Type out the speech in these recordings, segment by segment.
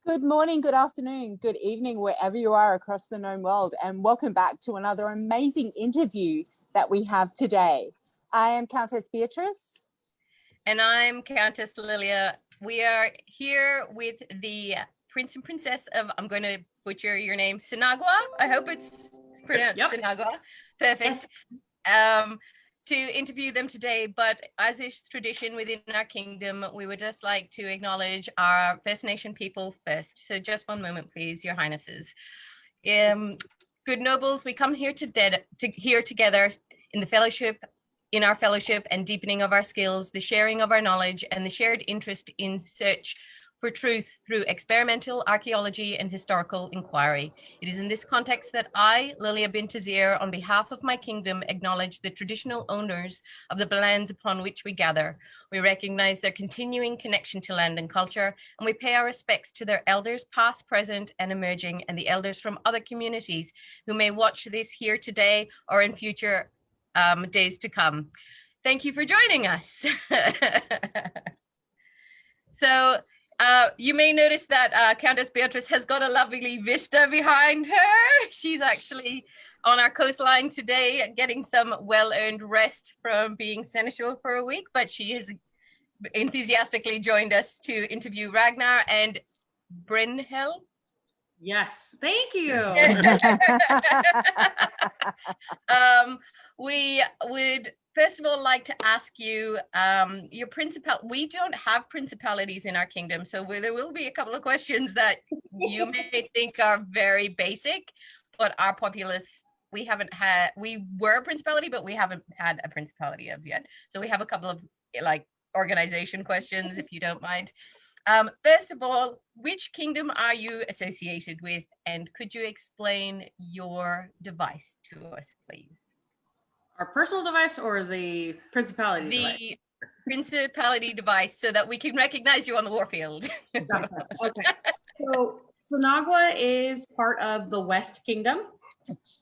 Good morning, good afternoon, good evening, wherever you are across the known world, and welcome back to another amazing interview that we have today. I am Countess Beatrice. And I'm Countess Lilia. We are here with the Prince and Princess of, I'm going to butcher your name, Cynagua. I hope it's pronounced Cynagua. Perfect. Yes. To interview them today, but as is tradition within our kingdom, we would just like to acknowledge our First Nation people first. So just one moment, please, your highnesses. Good nobles, we come here here together in the fellowship, in our fellowship and deepening of our skills, the sharing of our knowledge, and the shared interest in search for truth through experimental archaeology and historical inquiry. It is in this context that I, Lilia bint Azir, on behalf of my kingdom, acknowledge the traditional owners of the lands upon which we gather. We recognize their continuing connection to land and culture, and we pay our respects to their elders, past, present, and emerging, and the elders from other communities who may watch this here today or in future days to come. Thank you for joining us. So you may notice that Countess Beatrice has got a lovely vista behind her. She's actually on our coastline today, getting some well-earned rest from being seneschal for a week, but she has enthusiastically joined us to interview Ragnar and Brynhild. Yes, thank you. We would first of all like to ask you your we don't have principalities in our kingdom, so there will be a couple of questions that you may think are very basic, but our populace, we were a principality, but we haven't had a principality of yet. So we have a couple of like organization questions, if you don't mind. First of all, which kingdom are you associated with, and could you explain your device to us, please? Our personal device or the principality device? The principality device, so that we can recognize you on the warfield. Gotcha. Okay. So Cynagua is part of the West Kingdom.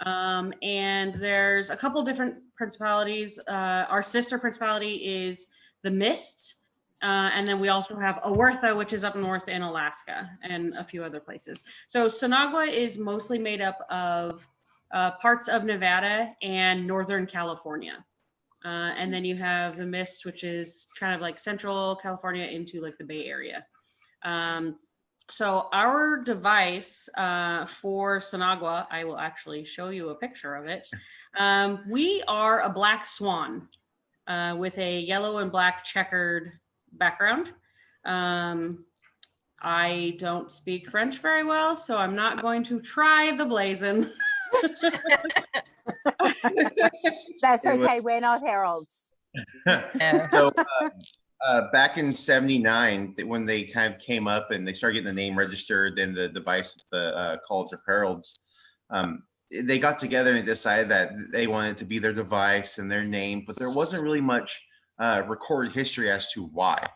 And there's a couple different principalities. Our sister principality is the Mist. And then we also have Awertha, which is up north in Alaska and a few other places. So Cynagua is mostly made up of parts of Nevada and Northern California. And then you have the Mist, which is kind of like Central California into like the Bay Area. So our device for Cynagua, I will actually show you a picture of it. We are a black swan with a yellow and black checkered background. I don't speak French very well, so I'm not going to try the blazon. That's okay, we're not heralds. So back in '79, when they kind of came up and they started getting the name registered and the device, the College of Heralds, they got together and decided that they wanted it to be their device and their name, but there wasn't really much recorded history as to why.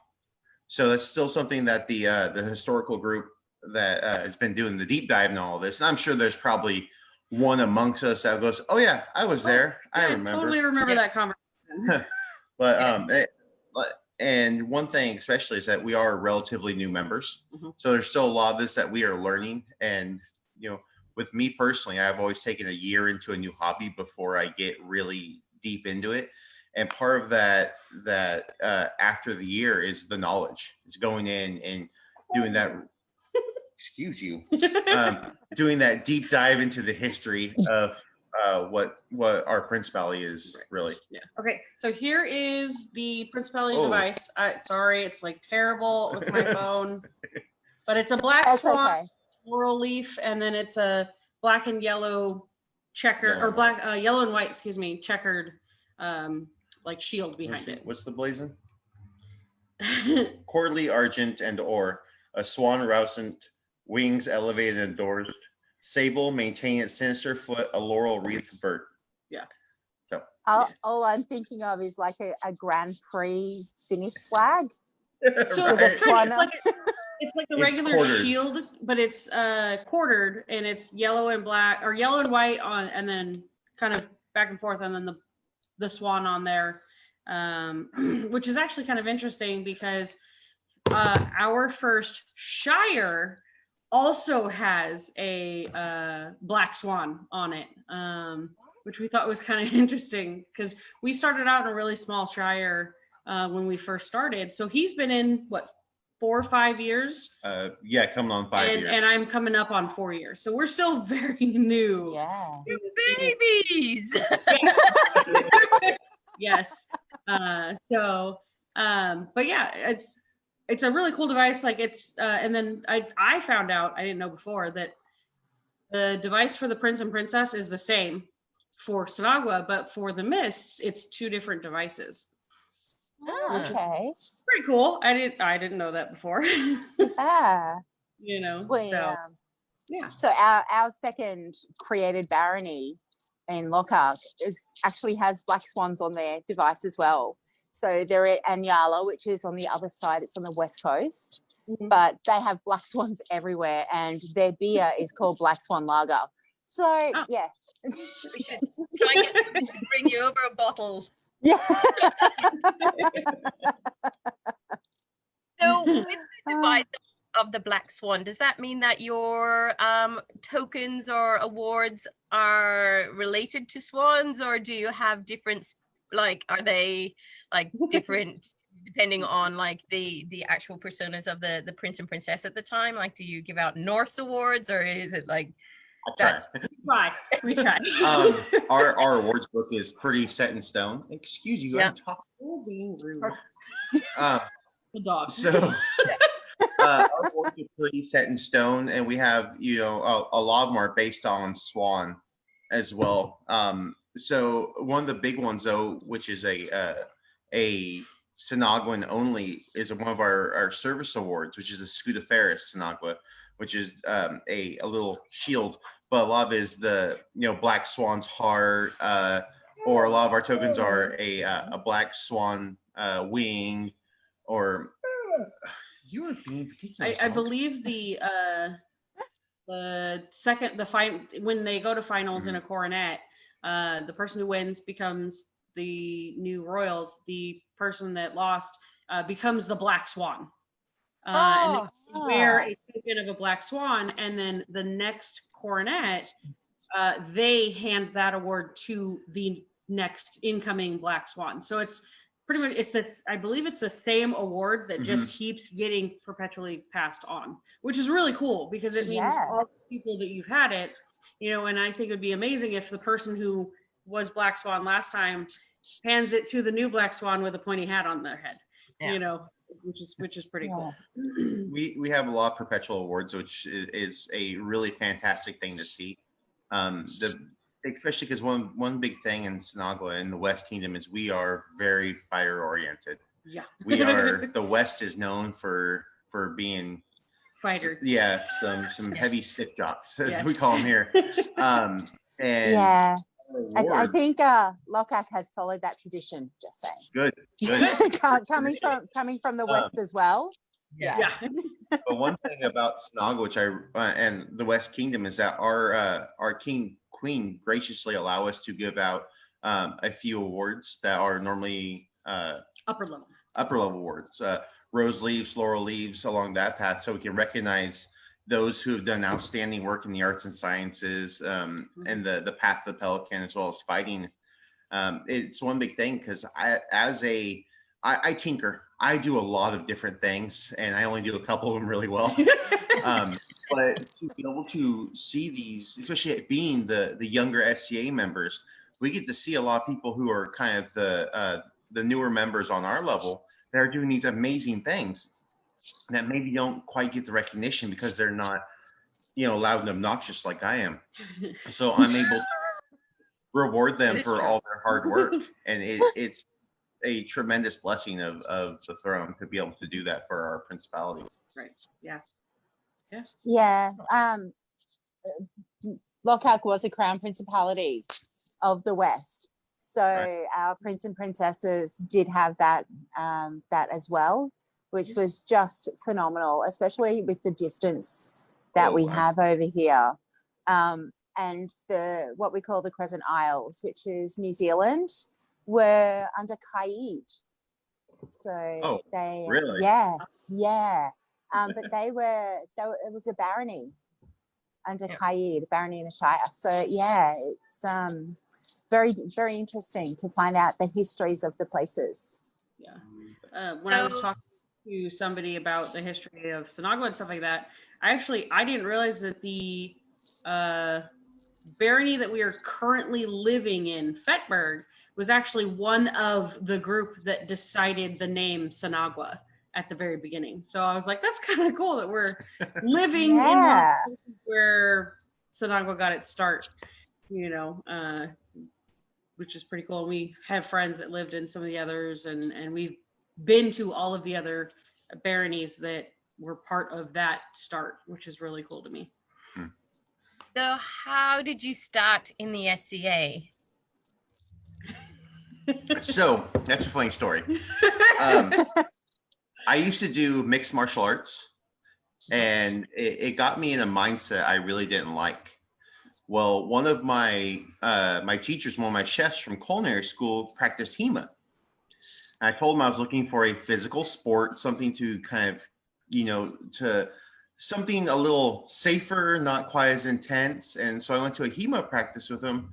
So that's still something that the historical group that has been doing the deep dive in all of this, and I'm sure there's probably one amongst us that goes, "Oh yeah, I was there. I remember." Totally remember that conversation. But and one thing especially is that we are relatively new members, so there's still a lot of this that we are learning. And with me personally, I've always taken a year into a new hobby before I get really deep into it. And part of that after the year is the knowledge. It's going in and doing that. Excuse you. Doing that deep dive into the history of what our principality is really. Yeah. Okay. So here is the principality device. Sorry, it's like terrible with my phone, but it's a black swan, laurel leaf, and then it's a black and yellow yellow and white, checkered like shield behind it. What's the blazon? Cordley, argent, and or a swan rousant, wings elevated and endorsed, sable maintaining its sinister foot, a laurel wreath vert. Yeah. So all I'm thinking of is like a Grand Prix Finnish flag. So it's like a regular shield, but it's quartered, and it's yellow and black or yellow and white on, and then kind of back and forth, and then the swan on there, which is actually kind of interesting because our first shire also has a black swan on it, which we thought was kind of interesting because we started out in a really small shire when we first started. So he's been in what, 4 or 5 years? Yeah, coming on 5 years. And I'm coming up on 4 years. So we're still very new. Yeah. Babies. Yes. But yeah, it's a really cool device. Like and then I found out, I didn't know before, that the device for the Prince and Princess is the same for Cynagua, but for the Mists, it's 2 different devices. Oh, okay. Pretty cool. I didn't know that before. Yeah. You know. We, So yeah. So our second created barony in Lockhart actually has black swans on their device as well. So they're at Anyala, which is on the other side. It's on the west coast, but they have black swans everywhere, and their beer is called Black Swan Lager. So yeah. Try and get somebody to bring you over a bottle. Yeah. So with the device of the Black Swan, does that mean that your tokens or awards are related to swans, or do you have different, like, are they like different depending on like the actual personas of the prince and princess at the time? Like, do you give out Norse awards, or is it like We try. Our awards book is pretty set in stone. Excuse you, Yeah. I'm talking. You're being rude. The dog. So our awards are pretty set in stone, and we have, you know, a lot of them are based on swan as well. So one of the big ones, though, which is a Cynaguan only, is one of our service awards, which is a Scudiferus Cynagua, which is a little shield. But a lot of it is the, you know, black swan's heart, or a lot of our tokens are a black swan wing, or you are being ridiculous. I believe when they go to finals in a coronet, the person who wins becomes the new royals. The person that lost becomes the black swan. And they wear a token of a black swan, and then the next coronet, they hand that award to the next incoming black swan. So it's pretty much, it's this, I believe it's the same award that just keeps getting perpetually passed on, which is really cool because it means all the people that you've had it, you know. And I think it would be amazing if the person who was black swan last time hands it to the new black swan with a pointy hat on their head, you know, which is pretty cool. We have a lot of perpetual awards, which is a really fantastic thing to see. Especially because one big thing in Cynagua in the West Kingdom is we are very fire oriented. Yeah, we are. The West is known for being fighters. Yeah, some heavy stiff jocks, as we call them here. And yeah. I think Lockhart has followed that tradition. Just saying. Good. coming from the West as well. Yeah. But one thing about Cynagua, which and the West Kingdom, is that our king queen graciously allow us to give out a few awards that are normally upper level awards, rose leaves, laurel leaves, along that path, so we can recognize those who have done outstanding work in the arts and sciences, and the path of the pelican, as well as fighting. It's one big thing because I tinker. I do a lot of different things, and I only do a couple of them really well. But to be able to see these, especially being the younger SCA members, we get to see a lot of people who are kind of the newer members on our level that are doing these amazing things that maybe don't quite get the recognition because they're not, you know, loud and obnoxious like I am. So I'm able to reward them for all their hard work, and it's a tremendous blessing of the throne to be able to do that for our principality. Right. Yeah. Lockhart was a crown principality of the West, so our prince and princesses did have that as well, which was just phenomenal, especially with the distance that we have over here, and what we call the Crescent Isles, which is New Zealand, were under Kaid. So they really? Yeah. but it was a barony under Yeah. Caid, a barony in a shire. So yeah, it's very, very interesting to find out the histories of the places. Yeah. When I was talking to somebody about the history of Cynagua and stuff like that, I didn't realize that the barony that we are currently living in, Fetberg, was actually one of the group that decided the name Cynagua at the very beginning. So I was like, that's kind of cool that we're living in one of the places where Cynagua got its start, which is pretty cool. We have friends that lived in some of the others, and we've been to all of the other baronies that were part of that start, which is really cool to me. So how did you start in the SCA? So that's a funny story. I used to do mixed martial arts, and it got me in a mindset I really didn't like. Well, one of my teachers, one of my chefs from culinary school, practiced HEMA. I told him I was looking for a physical sport, something to kind of, to something a little safer, not quite as intense. And so I went to a HEMA practice with him,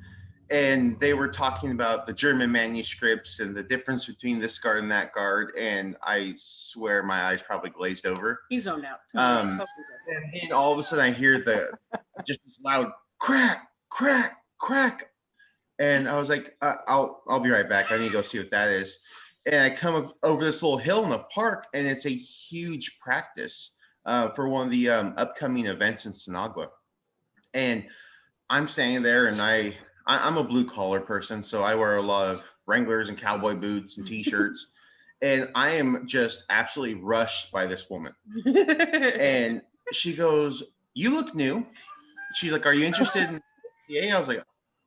and they were talking about the German manuscripts and the difference between this guard and that guard. And I swear my eyes probably glazed over. He zoned out. And then all of a sudden I hear just this loud crack, crack, crack. And I was like, I'll be right back. I need to go see what that is. And I come over this little hill in the park, and it's a huge practice for one of the upcoming events in Cynagua. And I'm standing there, and I'm a blue collar person, so I wear a lot of Wranglers and cowboy boots and t-shirts. And I am just absolutely rushed by this woman. And she goes, "You look new." She's like, "Are you interested in PA?" I was like,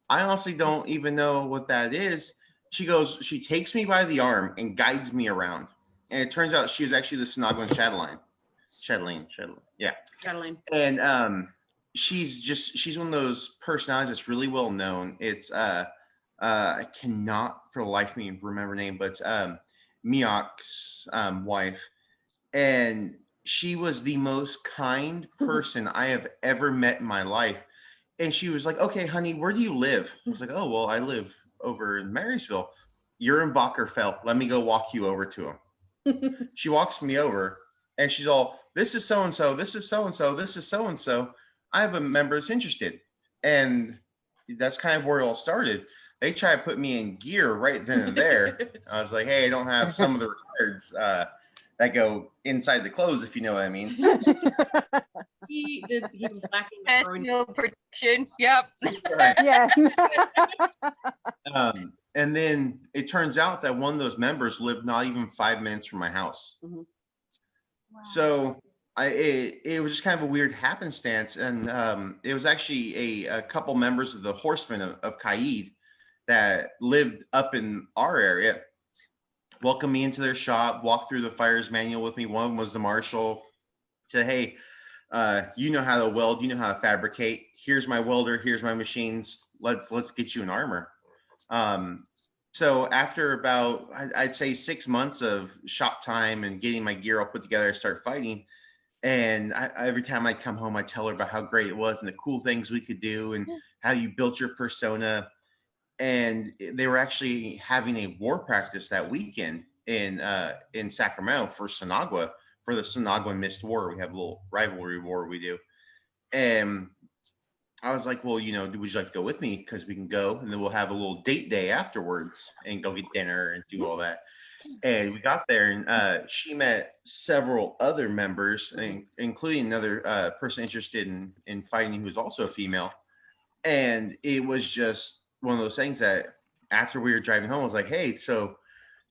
"I honestly don't even know what that is." She goes, she takes me by the arm and guides me around. And it turns out she was actually the Cynaguan Chatelaine. Yeah. Chatelaine. And she's one of those personalities that's really well known. It's I cannot for the life of me remember her name, but Miok's wife. And she was the most kind person I have ever met in my life. And she was like, "Okay, honey, where do you live?" I was like, "Oh, well, I live over in Marysville." "You're in Bockerfell. Let me go walk you over to him." She walks me over, and she's all, "This is so-and-so, this is so-and-so, this is so-and-so. I have a member that's interested." And that's kind of where it all started. They tried to put me in gear right then and there. I was like, "Hey, I don't have some of the records that go inside the clothes, if you know what I mean." He was lacking Personal protection. Yep. Yeah. And then it turns out that one of those members lived not even 5 minutes from my house. Mm-hmm. Wow. So it was just kind of a weird happenstance. And it was actually a couple members of the Horsemen of Caid that lived up in our area, welcomed me into their shop, walked through the fire's manual with me. One of them was the marshal. Said, "Hey, you know how to weld, you know how to fabricate. Here's my welder, here's my machines. Let's get you an armor." So after about, I'd say 6 months of shop time and getting my gear all put together, I start fighting. And every time I come home, I tell her about how great it was and the cool things we could do and how you built your persona. And they were actually having a war practice that weekend in Sacramento for Cynagua, for the Cynaguan Mist War. We have a little rivalry war we do. And I was like, "Well, would you like to go with me? Because we can go, and then we'll have a little date day afterwards and go get dinner and do all that." And we got there, and she met several other members, including another person interested in fighting who was also a female. And it was just one of those things that after we were driving home, I was like, "Hey, so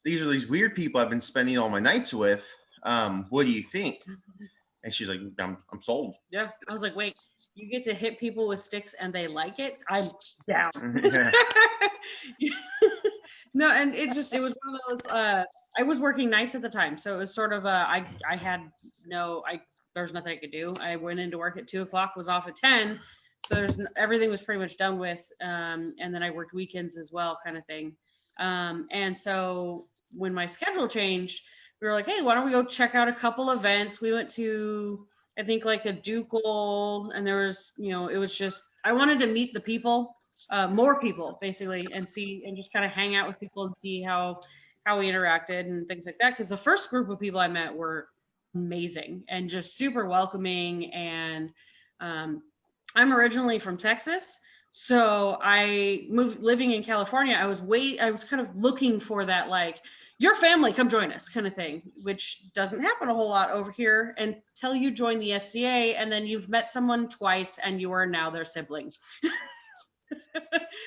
these are these weird people I've been spending all my nights with. What do you think?" And she's like, I'm sold." Yeah. I was like, wait, you get to hit people with sticks and they like it? I'm down. Yeah. No, and it was one of those, I was working nights at the time. So it was sort of there's nothing I could do. I went into work at 2:00, was off at 10. So everything was pretty much done with. And then I worked weekends as well, kind of thing. And so when my schedule changed, we were like, hey, why don't we go check out a couple events? We went to, I think, like a ducal, and there was, you know, it was just, I wanted to meet the people, more people basically, and see, and just kind of hang out with people and see how we interacted and things like that. Because the first group of people I met were amazing and just super welcoming. And I'm originally from Texas, so I moved living in California. I was kind of looking for that, like, your family, come join us kind of thing, which doesn't happen a whole lot over here until you join the SCA, and then you've met someone twice and you are now their sibling,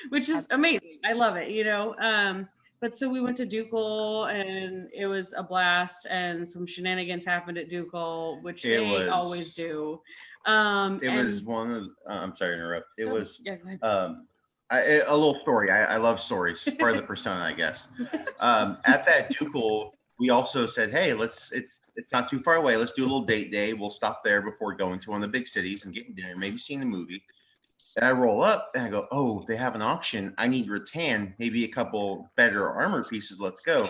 which is amazing. I love it, you know. But so we went to Ducal, and it was a blast, and some shenanigans happened at Ducal, which they always do. It was one of, I'm sorry to interrupt. It was, yeah, go ahead. a little story. I love stories. It's part of the persona, I guess. At that Ducal, we also said, hey, it's not too far away. Let's do a little date day. We'll stop there before going to one of the big cities and getting dinner, maybe seeing a movie. And I roll up and I go, oh, they have an auction. I need rattan, maybe a couple better armor pieces. Let's go.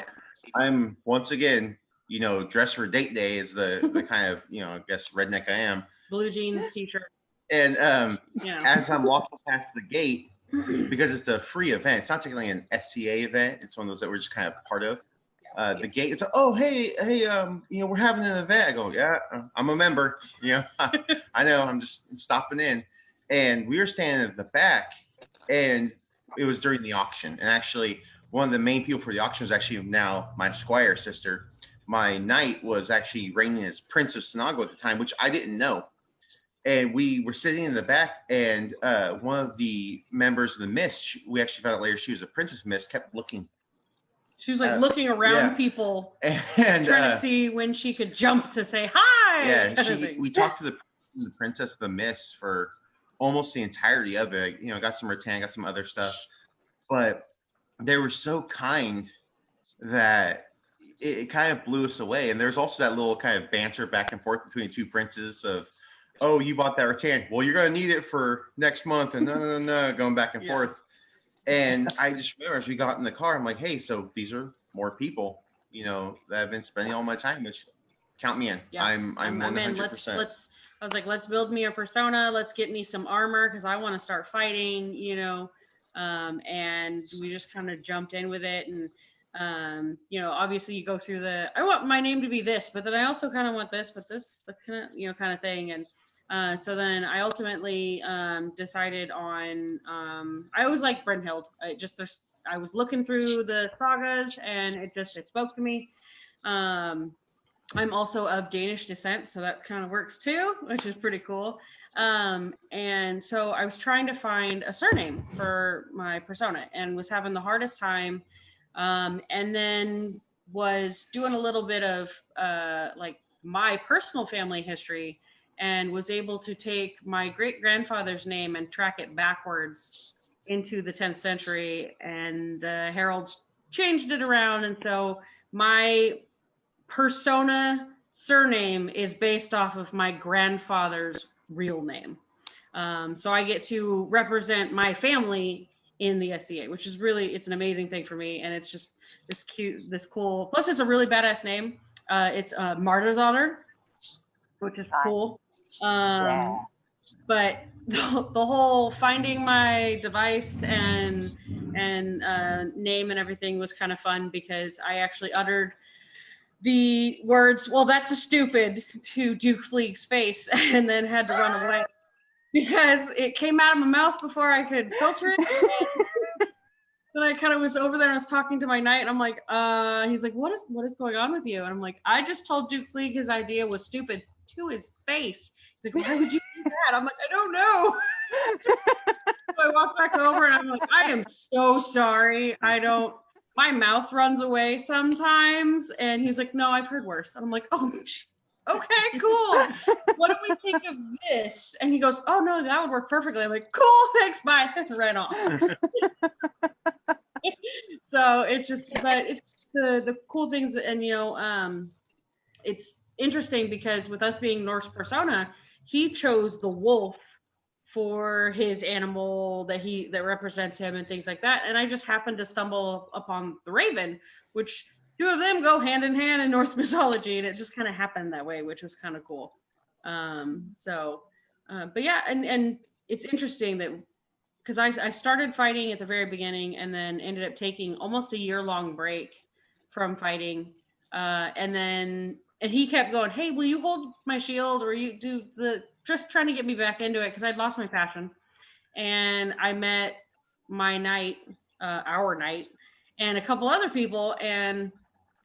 I'm once again, you know, dressed for date day is the kind of, you know, I guess redneck I am. Blue jeans, t-shirt. And Yeah. as I'm walking past the gate, because it's a free event, it's not technically an SCA event. It's one of those that we're just kind of part of. The gate, it's like, oh, hey, you know, we're having an event. I go, yeah, I'm a member. You know, I know, I'm just stopping in. And we were standing at the back, and it was during the auction. And actually, one of the main people for the auction was actually now my Squire sister. My knight was actually reigning as Prince of Cynagua at the time, which I didn't know. And we were sitting in the back, and one of the members of the Mist, we actually found out later she was a Princess Mist, kept looking. She was like looking around people and trying to see when she could jump to say hi. Yeah, we talked to the Princess of the Mist for almost the entirety of it. You know, got some rattan, got some other stuff, but they were so kind that it kind of blew us away. And there's also that little kind of banter back and forth between the two princes of, oh, you bought that rattan. Well, you're going to need it for next month. And no, going back and forth. And I just remember as we got in the car, I'm like, hey, so these are more people, you know, that I've been spending all my time with. Count me in. Yeah. I'm 100%. I was like, let's build me a persona. Let's get me some armor because I want to start fighting, you know. And we just kind of jumped in with it. And, you know, obviously you go through I want my name to be this, but then I also kind of want this, but kind of, you know, kind of thing. And so then I ultimately decided on, I always like Brynhild. I was looking through the sagas and it spoke to me. I'm also of Danish descent, so that kind of works too, which is pretty cool. And so I was trying to find a surname for my persona and was having the hardest time. And then was doing a little bit of like my personal family history and was able to take my great grandfather's name and track it backwards into the 10th century, and the heralds changed it around. And so my persona surname is based off of my grandfather's real name. So I get to represent my family in the SCA, which is it's an amazing thing for me. And it's just this cool, plus it's a really badass name. It's Marta daughter, which is cool. But the whole finding my device and name and everything was kind of fun because I actually uttered the words, well, that's a stupid, to Duke Fleeg's face, and then had to run away because it came out of my mouth before I could filter it. Then I kind of was over there and I was talking to my knight, and I'm like, he's like, what is going on with you? And I'm like, I just told Duke Fleeg his idea was stupid to his face. He's like, why would you do that? I'm like, I don't know. So I walk back over and I'm like, I am so sorry. My mouth runs away sometimes. And he's like, no, I've heard worse. And I'm like, oh, okay, cool. What do we think of this? And he goes, oh no, that would work perfectly. I'm like, cool, thanks, bye. Right off. So it's just, but it's the cool things. And, you know, it's interesting because with us being Norse persona, he chose the wolf for his animal that represents him and things like that. And I just happened to stumble upon the raven, which two of them go hand in hand in Norse mythology, and it just kind of happened that way, which was kind of cool. But yeah, and it's interesting that because I started fighting at the very beginning and then ended up taking almost a year-long break from fighting, and he kept going, "Hey, will you hold my shield, or you do just trying to get me back into it because I'd lost my passion." And I met my knight, our knight, and a couple other people, and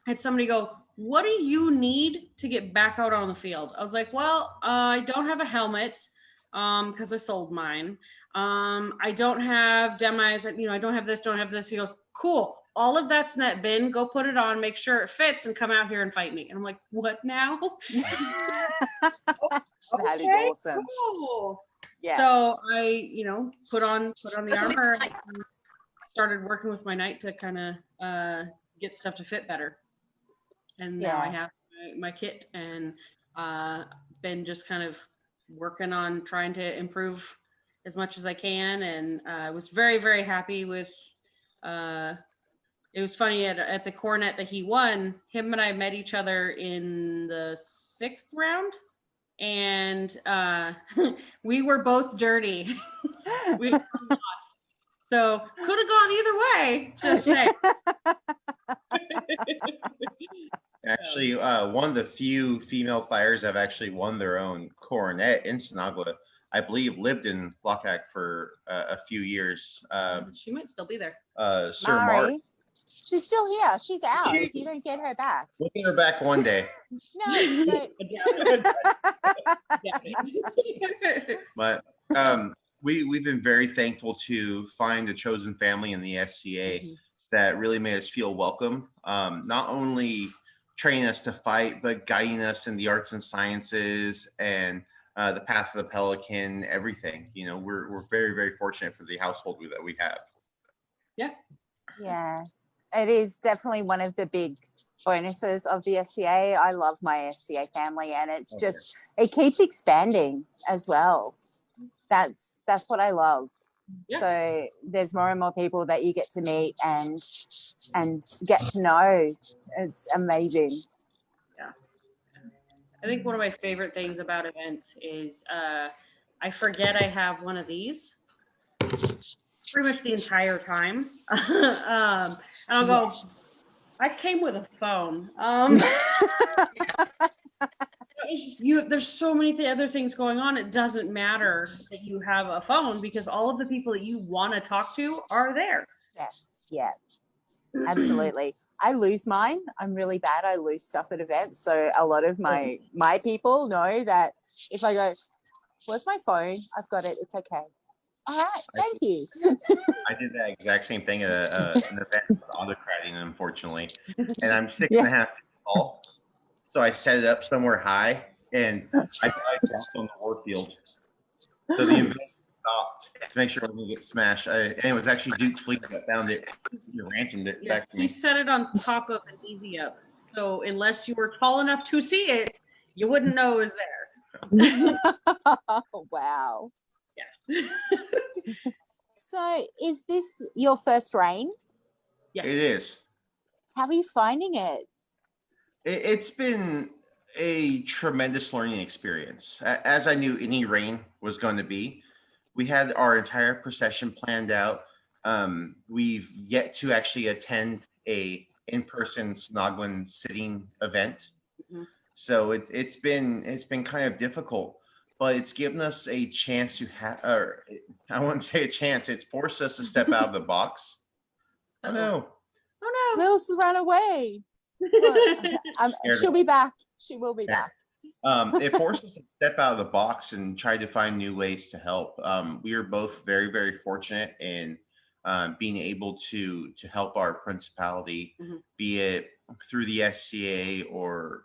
had somebody go, "What do you need to get back out on the field?" I was like, "Well, I don't have a helmet, because I sold mine. I don't have demis, I don't have this, don't have this." He goes, "Cool. All of that's in that bin. Go put it on, make sure it fits, and come out here and fight me." And I'm like, "What now?" That is Okay, awesome. cool. Yeah. So I, put on the armor, and started working with my knight to kind of get stuff to fit better. And now I Yeah. have my kit, and been just kind of working on trying to improve as much as I can. And I was very, very happy with. It was funny at the cornet that he won. Him and I met each other in the 6th round, and we were both dirty. So could have gone either way. Just saying. Actually, one of the few female fighters that have actually won their own coronet in Cynagua, I believe, lived in Lockhack for a few years. She might still be there. Sir Mark. Mari, she's still here. She's ours. You don't get her back. We'll get her back one day. No. But we've been very thankful to find a chosen family in the SCA that really made us feel welcome. Not only training us to fight, but guiding us in the arts and sciences and the path of the pelican, everything. We're very, very fortunate for the household that we have. Yeah, it is definitely one of the big bonuses of the SCA. I love my SCA family, and it's just it keeps expanding as well. That's what I love. Yeah. So there's more and more people that you get to meet and get to know. It's amazing. Yeah, I think one of my favorite things about events is I forget I have one of these pretty much the entire time. And I'll go, I came with a phone. It's just, there's so many other things going on. It doesn't matter that you have a phone because all of the people that you want to talk to are there. Yeah, absolutely. I lose mine. I'm really bad. I lose stuff at events. So a lot of my people know that if I go, "Where's my phone? I've got it. It's okay." All right, thank you. I did that exact same thing at an event with autocrating, unfortunately. And I'm 6.5 feet tall. So I set it up somewhere high, and I dropped on the war field. So the event stopped to make sure I didn't get smashed. And it was actually Duke's fleet that found it. You ransomed it back to me. He set it on top of an easy up. So unless you were tall enough to see it, you wouldn't know it was there. Wow. Yeah. So is this your first reign? Yes. It is. How are you finding it? It's been a tremendous learning experience. As I knew any reign was going to be, we had our entire procession planned out. We've yet to actually attend a in-person Cynagua sitting event. So it's been kind of difficult, but it's given us a chance to have, or I wouldn't say a chance, it's forced us to step out of the box. Oh no. Lil's run away. She'll be back. She will be back. It forced us to step out of the box and try to find new ways to help. We are both very, very fortunate in being able to help our principality, be it through the SCA or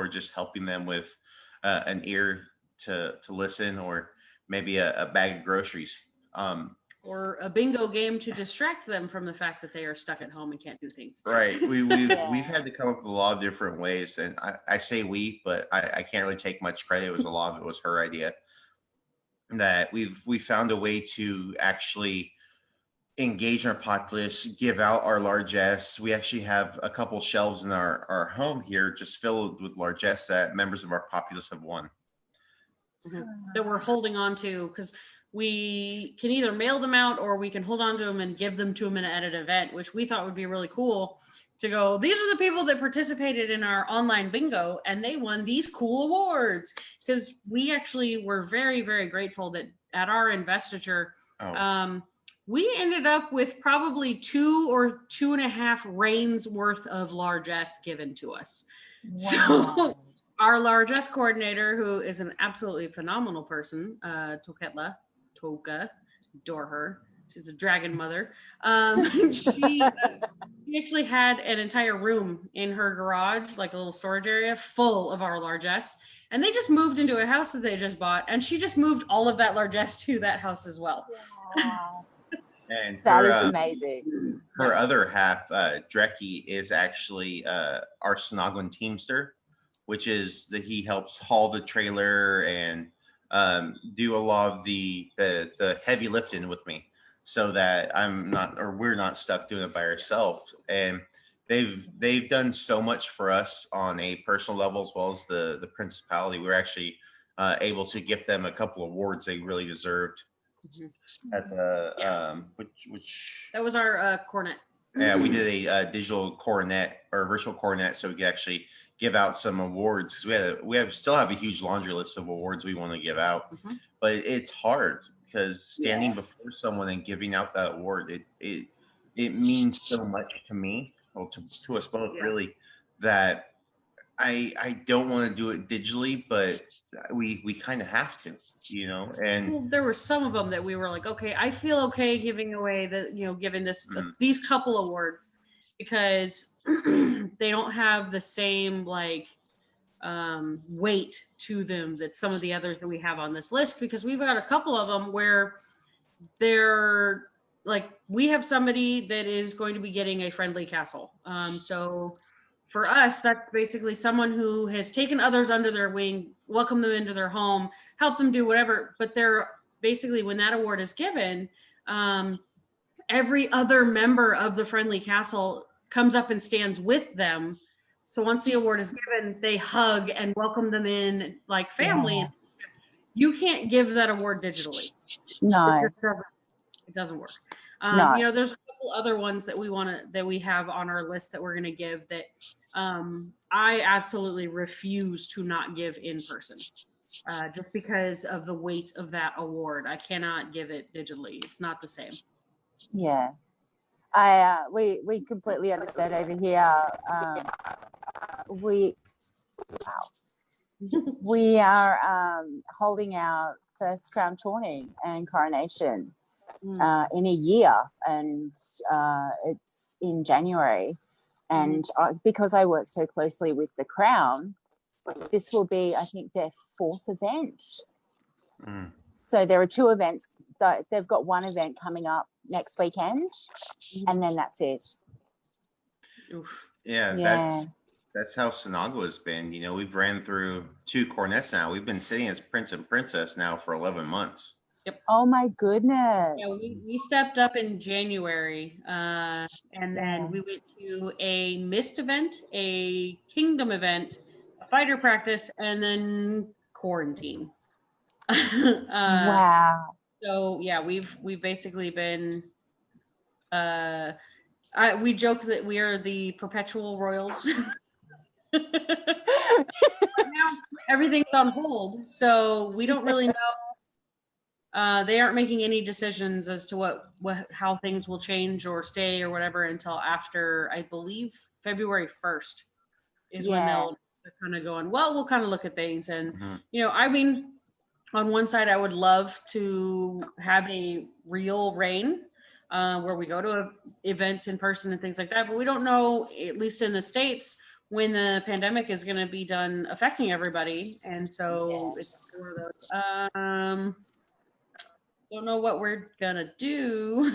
just helping them with an ear to listen, or maybe a bag of groceries. Or a bingo game to distract them from the fact that they are stuck at home and can't do things. Right. We've had to come up with a lot of different ways, and I say we, but I can't really take much credit. It was a lot of it was her idea. That we found a way to actually engage our populace, give out our largesse. We actually have a couple shelves in our home here just filled with largesse that members of our populace have won. That we're holding on to, because we can either mail them out or we can hold on to them and give them to them at an event, which we thought would be really cool to go, these are the people that participated in our online bingo and they won these cool awards. Because we actually were very, very grateful that at our investiture, we ended up with probably 2 or 2.5 reigns worth of largesse given to us. Wow. So our largesse coordinator, who is an absolutely phenomenal person, Toka, adore her. She's a dragon mother. She actually had an entire room in her garage, like a little storage area full of our largesse. And they just moved into a house that they just bought. And she just moved all of that largesse to that house as well. Wow. And That is amazing. Her other half, Dreki, is actually our Cynagua teamster, which is that he helps haul the trailer and do a lot of the heavy lifting with me, so that we're not stuck doing it by ourselves. And they've done so much for us on a personal level as well as the Principality. We're actually able to give them a couple awards they really deserved. At the which that was our cornet. Yeah, we did a digital coronet or virtual coronet, so we could actually give out some awards, because we still have a huge laundry list of awards we want to give out. But it's hard because standing before someone and giving out that award, it means so much to me, well, to us both really, that I don't want to do it digitally, but we kind of have to, and there were some of them that we were like, okay, I feel okay giving away giving these couple awards, because they don't have the same weight to them that some of the others that we have on this list, because we've got a couple of them where they're like, we have somebody that is going to be getting a friendly castle. So for us, that's basically someone who has taken others under their wing, welcomed them into their home, helped them do whatever. But they're basically, when that award is given, every other member of the friendly castle comes up and stands with them. So once the award is given, they hug and welcome them in like family. Yeah. You can't give that award digitally. No. It doesn't work. No. There's a couple other ones that we have on our list that we're going to give that I absolutely refuse to not give in person, just because of the weight of that award. I cannot give it digitally. It's not the same. Yeah. We completely understand over here. We are holding our first crown tourney and coronation in a year, and it's in January. And because I work so closely with the Crown, this will be, I think, their 4th event. So there are 2 events. They've got one event coming up next weekend, and then that's it. Yeah. That's how Cynagua has been. We've ran through 2 coronets now. We've been sitting as Prince and Princess now for 11 months. Yep. Oh my goodness. Yeah, we stepped up in January, and then we went to a Mist event, a Kingdom event, a fighter practice, and then quarantine. Wow. So yeah, we've basically been. We joke that we are the perpetual royals. Now everything's on hold, so we don't really know. They aren't making any decisions as to how things will change or stay or whatever until after, I believe, February 1st is when they're kind of going, well, we'll kind of look at things. And, I mean, on one side, I would love to have a real reign where we go to events in person and things like that. But we don't know, at least in the States, when the pandemic is going to be done affecting everybody. And so it's one of those, don't know what we're gonna do.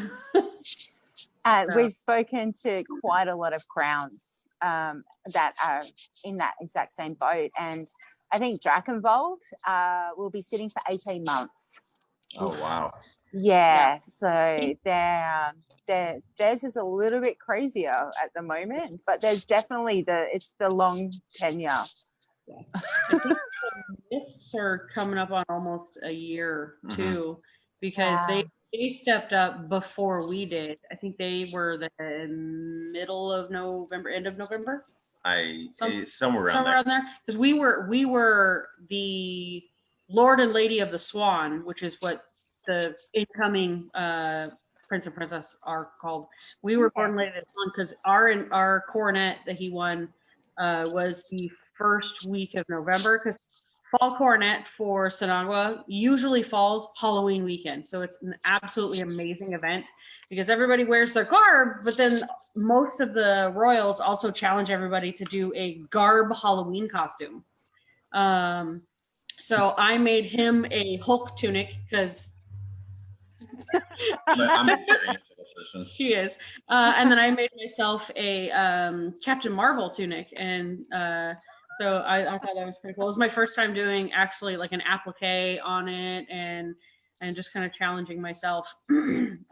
We've spoken to quite a lot of crowns that are in that exact same boat, and I think Drakenwald will be sitting for 18 months. Oh wow! Yeah, so theirs is a little bit crazier at the moment, but there's definitely it's the long tenure. Yeah. I think the lists are coming up on almost a year too, because they stepped up before we did. I think they were the middle of November, end of November. Somewhere around there, because we were the Lord and Lady of the Swan, which is what the incoming Prince and Princess are called. We were Lord and Lady of the Swan because our coronet that he won was the first week of November, because fall coronet for Cynagua usually falls Halloween weekend. So it's an absolutely amazing event because everybody wears their garb, but then most of the royals also challenge everybody to do a garb Halloween costume. So I made him a Hulk tunic because I'm a very person. She is. And then I made myself a Captain Marvel tunic, and so I thought that was pretty cool. It was my first time doing actually like an applique on it, and just kind of challenging myself. And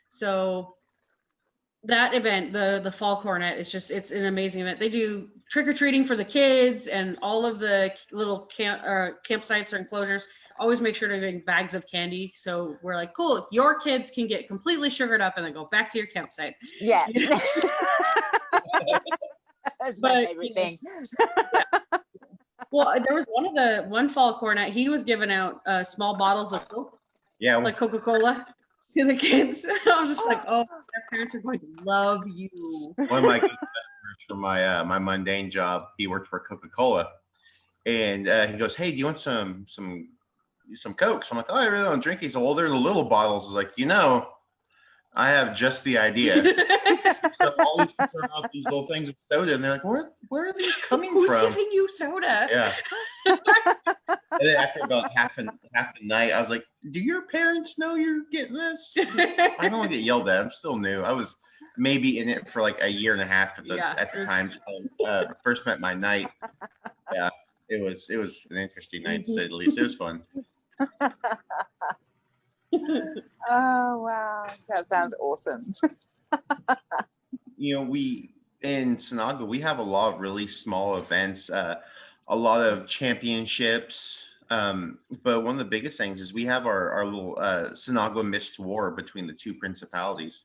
so that event, the fall coronet, it's an amazing event. They do trick-or-treating for the kids, and all of the little campsites or enclosures always make sure to bring bags of candy. So we're like, cool, your kids can get completely sugared up and then go back to your campsite. Yeah. That's my favorite thing. Yeah. Well, there was one fall coronet, he was giving out small bottles of Coke, like Coca-Cola, to the kids. I was just like, oh, their parents are going to love you. One of my customers for my my mundane job, he worked for Coca-Cola, and he goes, "Hey, do you want some Coke?" So I'm like, "Oh, I really don't drink these." Well, they're the little bottles. I was like, I have just the idea. So all these people turn out these little things of soda, and they're like, "Where are these coming Who's from?" Who's giving you soda? Yeah. And then after about half the night, I was like, "Do your parents know you're getting this?" I don't want to get yelled at. I'm still new. I was maybe in it for like a year and a half at the time. So, first met my night. Yeah, it was an interesting night to say the least. It was fun. Oh wow, that sounds awesome. We in Cynagua, we have a lot of really small events, a lot of championships. But one of the biggest things is we have our little Cynagua Mist War between the two principalities.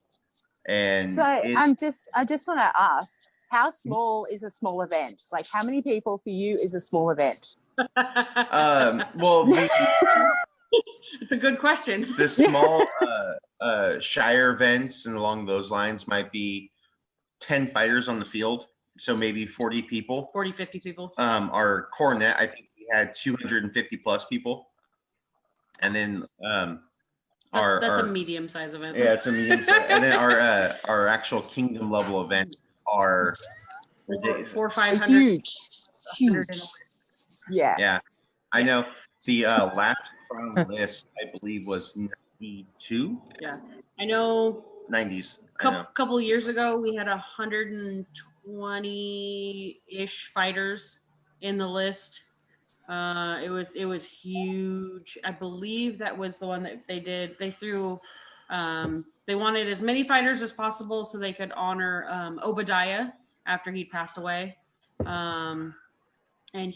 And so I just want to ask, how small is a small event? Like, how many people for you is a small event? Well, it's a good question. The small Shire events and along those lines might be 10 fighters on the field, so maybe 40 people. 40, 50 people. Our coronet, I think we had 250 plus people. And then that's a medium size event. Yeah, it's a medium size. And then our actual kingdom level events are 400 or 500. Huge. Yes. Yeah. I know the last crown list, I believe, was 92. Yeah. I know 90s. Couple years ago, we had 120-ish fighters in the list. It was huge. I believe that was the one that they did. They threw. They wanted as many fighters as possible so they could honor Obadiah after he passed away. And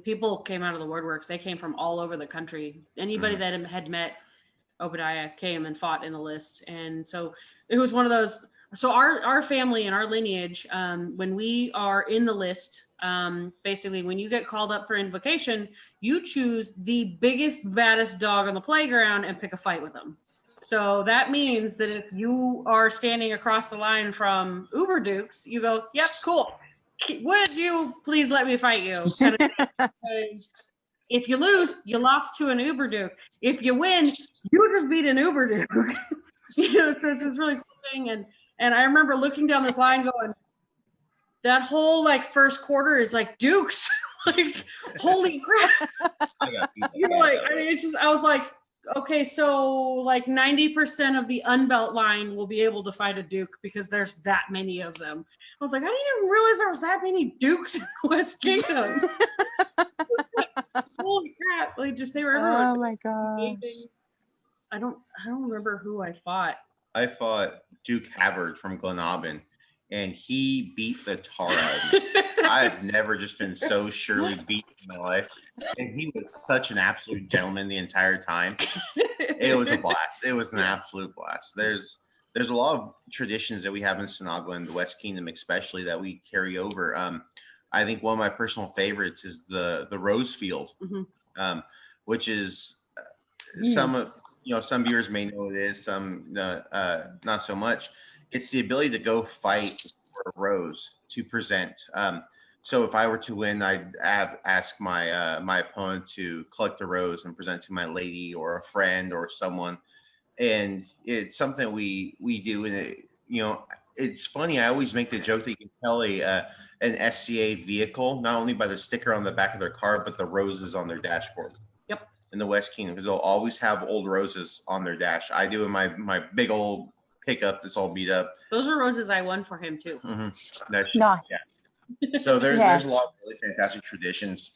people came out of the woodworks. They came from all over the country. Anybody that had met Obadiah came and fought in the list. And so it was one of those. So our family and our lineage, when we are in the list, basically when you get called up for invocation, you choose the biggest, baddest dog on the playground and pick a fight with them. So that means that if you are standing across the line from Uber Dukes, you go, yep, cool. Would you please let me fight you? Kind of thing. Because if you lose, you lost to an Uber Duke. If you win, you just beat an Uber Duke. So it's this really cool thing. And I remember looking down this line going, that whole first quarter is like Dukes. Holy crap. I was like, okay, so 90% of the unbelt line will be able to fight a Duke because there's that many of them. I was like, I didn't even realize there was that many Dukes in the West Kingdom. Holy crap. Like just they were everywhere. Oh my gosh. I don't remember who I fought. I fought Duke Havard from Glenaubin, and he beat the tar out of me. I've never just been so surely beaten in my life. And he was such an absolute gentleman the entire time. It was a blast. It was an absolute blast. There's a lot of traditions that we have in Cynagua and the West Kingdom especially that we carry over. I think one of my personal favorites is the Rose Field, which is some viewers may know what it is, some not so much. It's the ability to go fight for a rose to present. So if I were to win, I'd ask my opponent to collect a rose and present to my lady or a friend or someone. And it's something we do, and it's funny. I always make the joke that you can tell an SCA vehicle not only by the sticker on the back of their car, but the roses on their dashboard. Yep. In the West Kingdom, because they'll always have old roses on their dash. I do in my big old pickup that's all beat up. Those were roses I won for him too. Nice. Yeah. So there's a lot of really fantastic traditions,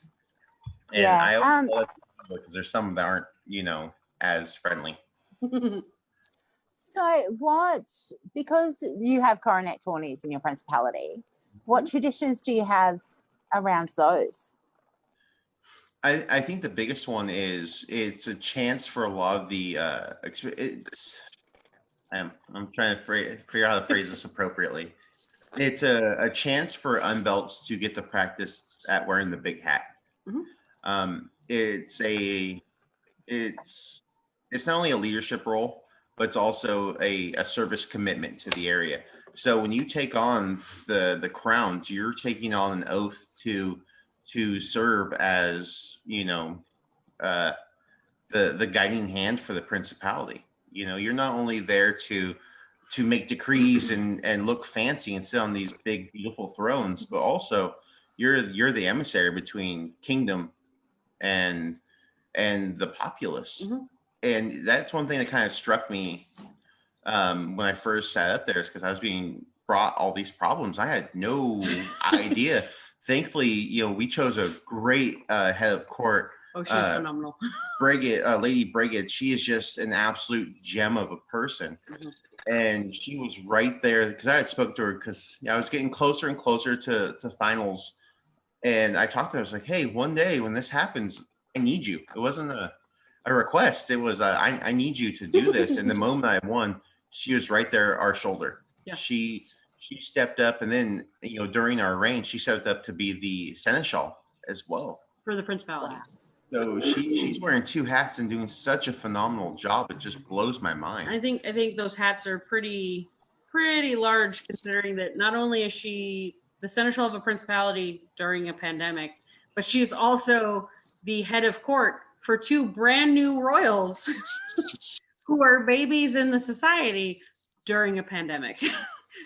and I always call it because there's some that aren't as friendly. So because you have coronet tourneys in your principality, what traditions do you have around those? I think the biggest one is it's a chance for a lot of the I'm trying to figure out how to phrase this appropriately. It's a chance for unbelts to get to practice at wearing the big hat. It's not only a leadership role, but it's also a service commitment to the area. So when you take on the crowns, you're taking on an oath to serve as the guiding hand for the principality. You're not only there to make decrees and look fancy and sit on these big beautiful thrones, but also you're the emissary between kingdom and the populace. And that's one thing that kind of struck me when I first sat up there, is because I was being brought all these problems. I had no idea. Thankfully, we chose a great head of court. Oh, she's phenomenal. Lady Brigid. She is just an absolute gem of a person. And she was right there because I had spoken to her because I was getting closer and closer to finals. And I talked to her. I was like, hey, one day when this happens, I need you. It wasn't a request. It was I need you to do this. And the moment I won, she was right there, our shoulder. Yeah. She stepped up, and then during our reign, she stepped up to be the seneschal as well for the principality. So she's wearing two hats and doing such a phenomenal job. It just blows my mind. I think those hats are pretty large, considering that not only is she the seneschal of a principality during a pandemic, but she's also the head of court for two brand new royals who are babies in the society during a pandemic.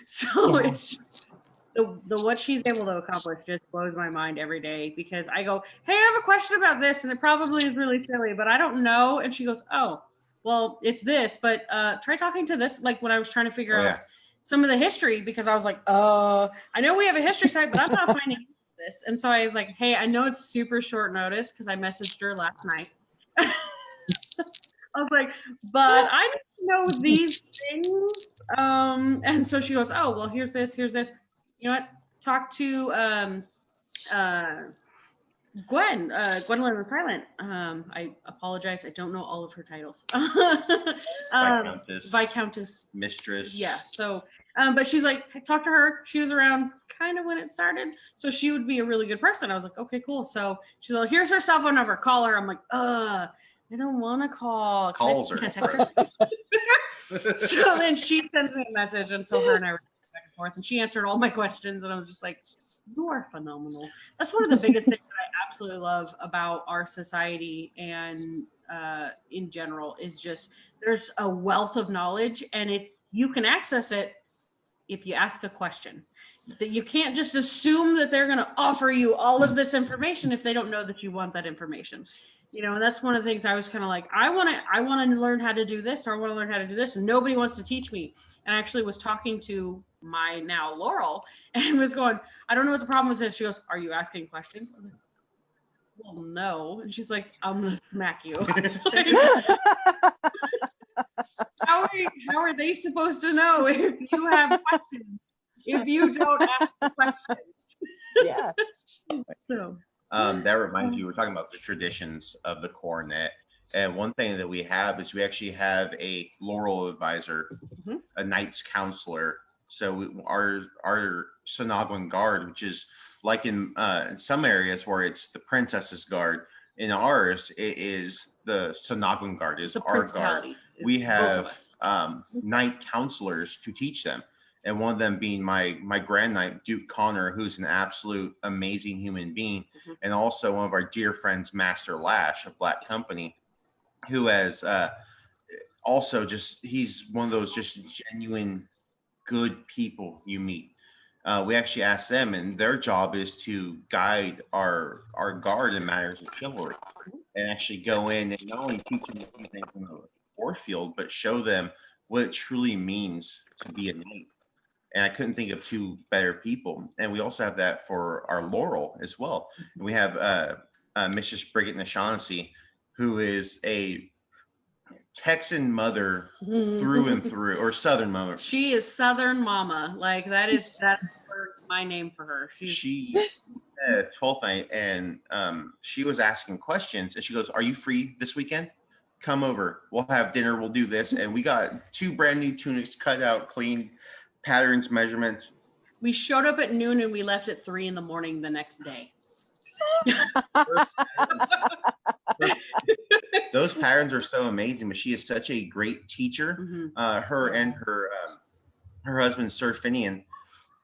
So it's just, the what she's able to accomplish just blows my mind every day, because I go, hey, I have a question about this, and it probably is really silly, but I don't know. And she goes, oh, well, it's this, but try talking to this. Like when I was trying to figure out some of the history, because I was like, I know we have a history site, but I'm not finding this. And so I was like, hey, I know it's super short notice because I messaged her last night. I was like, but I didn't know these things. And so she goes, oh, well, here's this. You know what? Talk to Gwendolyn the Silent. I apologize. I don't know all of her titles. Viscountess. Mistress. Yeah. So, but she's like, talk to her. She was around kind of when it started, so she would be a really good person. I was like, okay, cool. So she's like, here's her cell phone number. Call her. I'm like, I don't want to call. Calls her. So then she sends me a message, and so her and I were back and forth, and she answered all my questions, and I was just like, you are phenomenal. That's one of the biggest things that I absolutely love about our society and in general is just there's a wealth of knowledge, and you can access it if you ask a question. That you can't just assume that they're going to offer you all of this information if they don't know that you want that information. And that's one of the things I was kind of like, I want to learn how to do this, or I want to learn how to do this, and nobody wants to teach me. And I actually was talking to my now Laurel and was going, I don't know what the problem with this. She goes, are you asking questions? I was like, well, no. And she's like, I'm gonna smack you. How are they supposed to know if you have questions? If you don't ask the questions. Yeah. So That reminds me, we're talking about the traditions of the coronet. And one thing that we have is we actually have a laurel advisor, Mhm. a knight's counselor. So our Cynagua guard, which is like in some areas where it's the princess's guard, in ours it is the Cynagua guard, is the our guard. principality. We It's both of have us. knight counselors to teach them, and one of them being my grand knight Duke Connor, who's an absolute amazing human being, Mhm. and also one of our dear friends Master Lash of Black Company, who has also just, he's one of those just genuine good people you meet. We actually asked them, and their job is to guide our guard in matters of chivalry, and actually go in and not only teach them a few things in the war field, but show them what it truly means to be a knight. And I couldn't think of two better people. And we also have that for our Laurel as well. And we have Mrs. Brigitte Nashawnessy, who is a Texan mother through and through, or Southern mother. She is Southern Mama. Like that's my name for her. She 12th night, and she was asking questions, and she goes, "Are you free this weekend? Come over. We'll have dinner. We'll do this." And we got 2 brand new tunics, cut out, clean, patterns, measurements. We showed up at noon and we left at 3 a.m. the next day. Those patterns are so amazing, but she is such a great teacher. Mhm. Her and her husband, Sir Finian,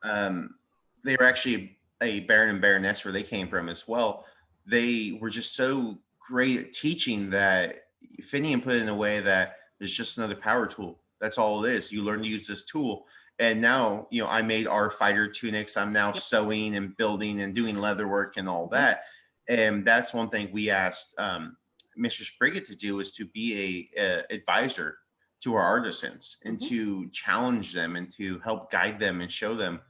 they were actually a baron and baroness where they came from as well. They were just so great at teaching that Finian put it in a way that is just another power tool. That's all it is. You learn to use this tool. And now, I made our fighter tunics. I'm now sewing and building and doing leather work and all that. And that's one thing we asked Mistress Brigitte to do, is to be a advisor to our artisans, and to challenge them and to help guide them and show them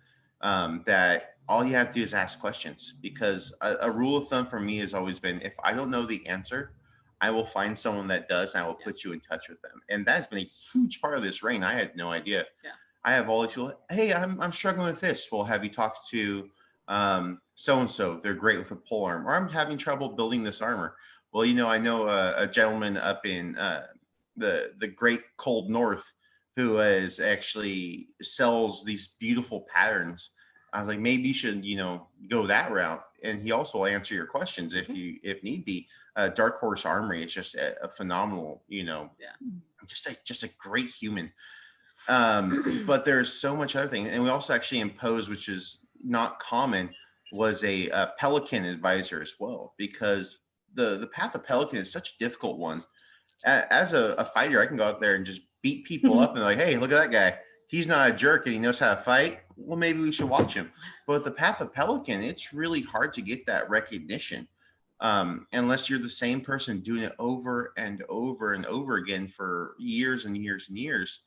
that all you have to do is ask questions. Because a rule of thumb for me has always been, if I don't know the answer, I will find someone that does, and I will put you in touch with them. And that's been a huge part of this reign. I had no idea. Yeah. I have all these people, hey, I'm struggling with this. Well, have you talked to so-and-so? They're great with a pole arm. Or I'm having trouble building this armor. Well, I know a gentleman up in the great cold north who is actually sells these beautiful patterns. I was like, maybe you should, go that route. And he also will answer your questions if need be. Dark Horse Armory is just a phenomenal, just a great human. But there's so much other thing. And we also actually imposed, which is not common, was a Pelican advisor as well, because the path of Pelican is such a difficult one. As a fighter, I can go out there and just beat people up and like, hey, look at that guy. He's not a jerk and he knows how to fight. Well, maybe we should watch him. But with the path of Pelican, it's really hard to get that recognition unless you're the same person doing it over and over and over again for years and years and years.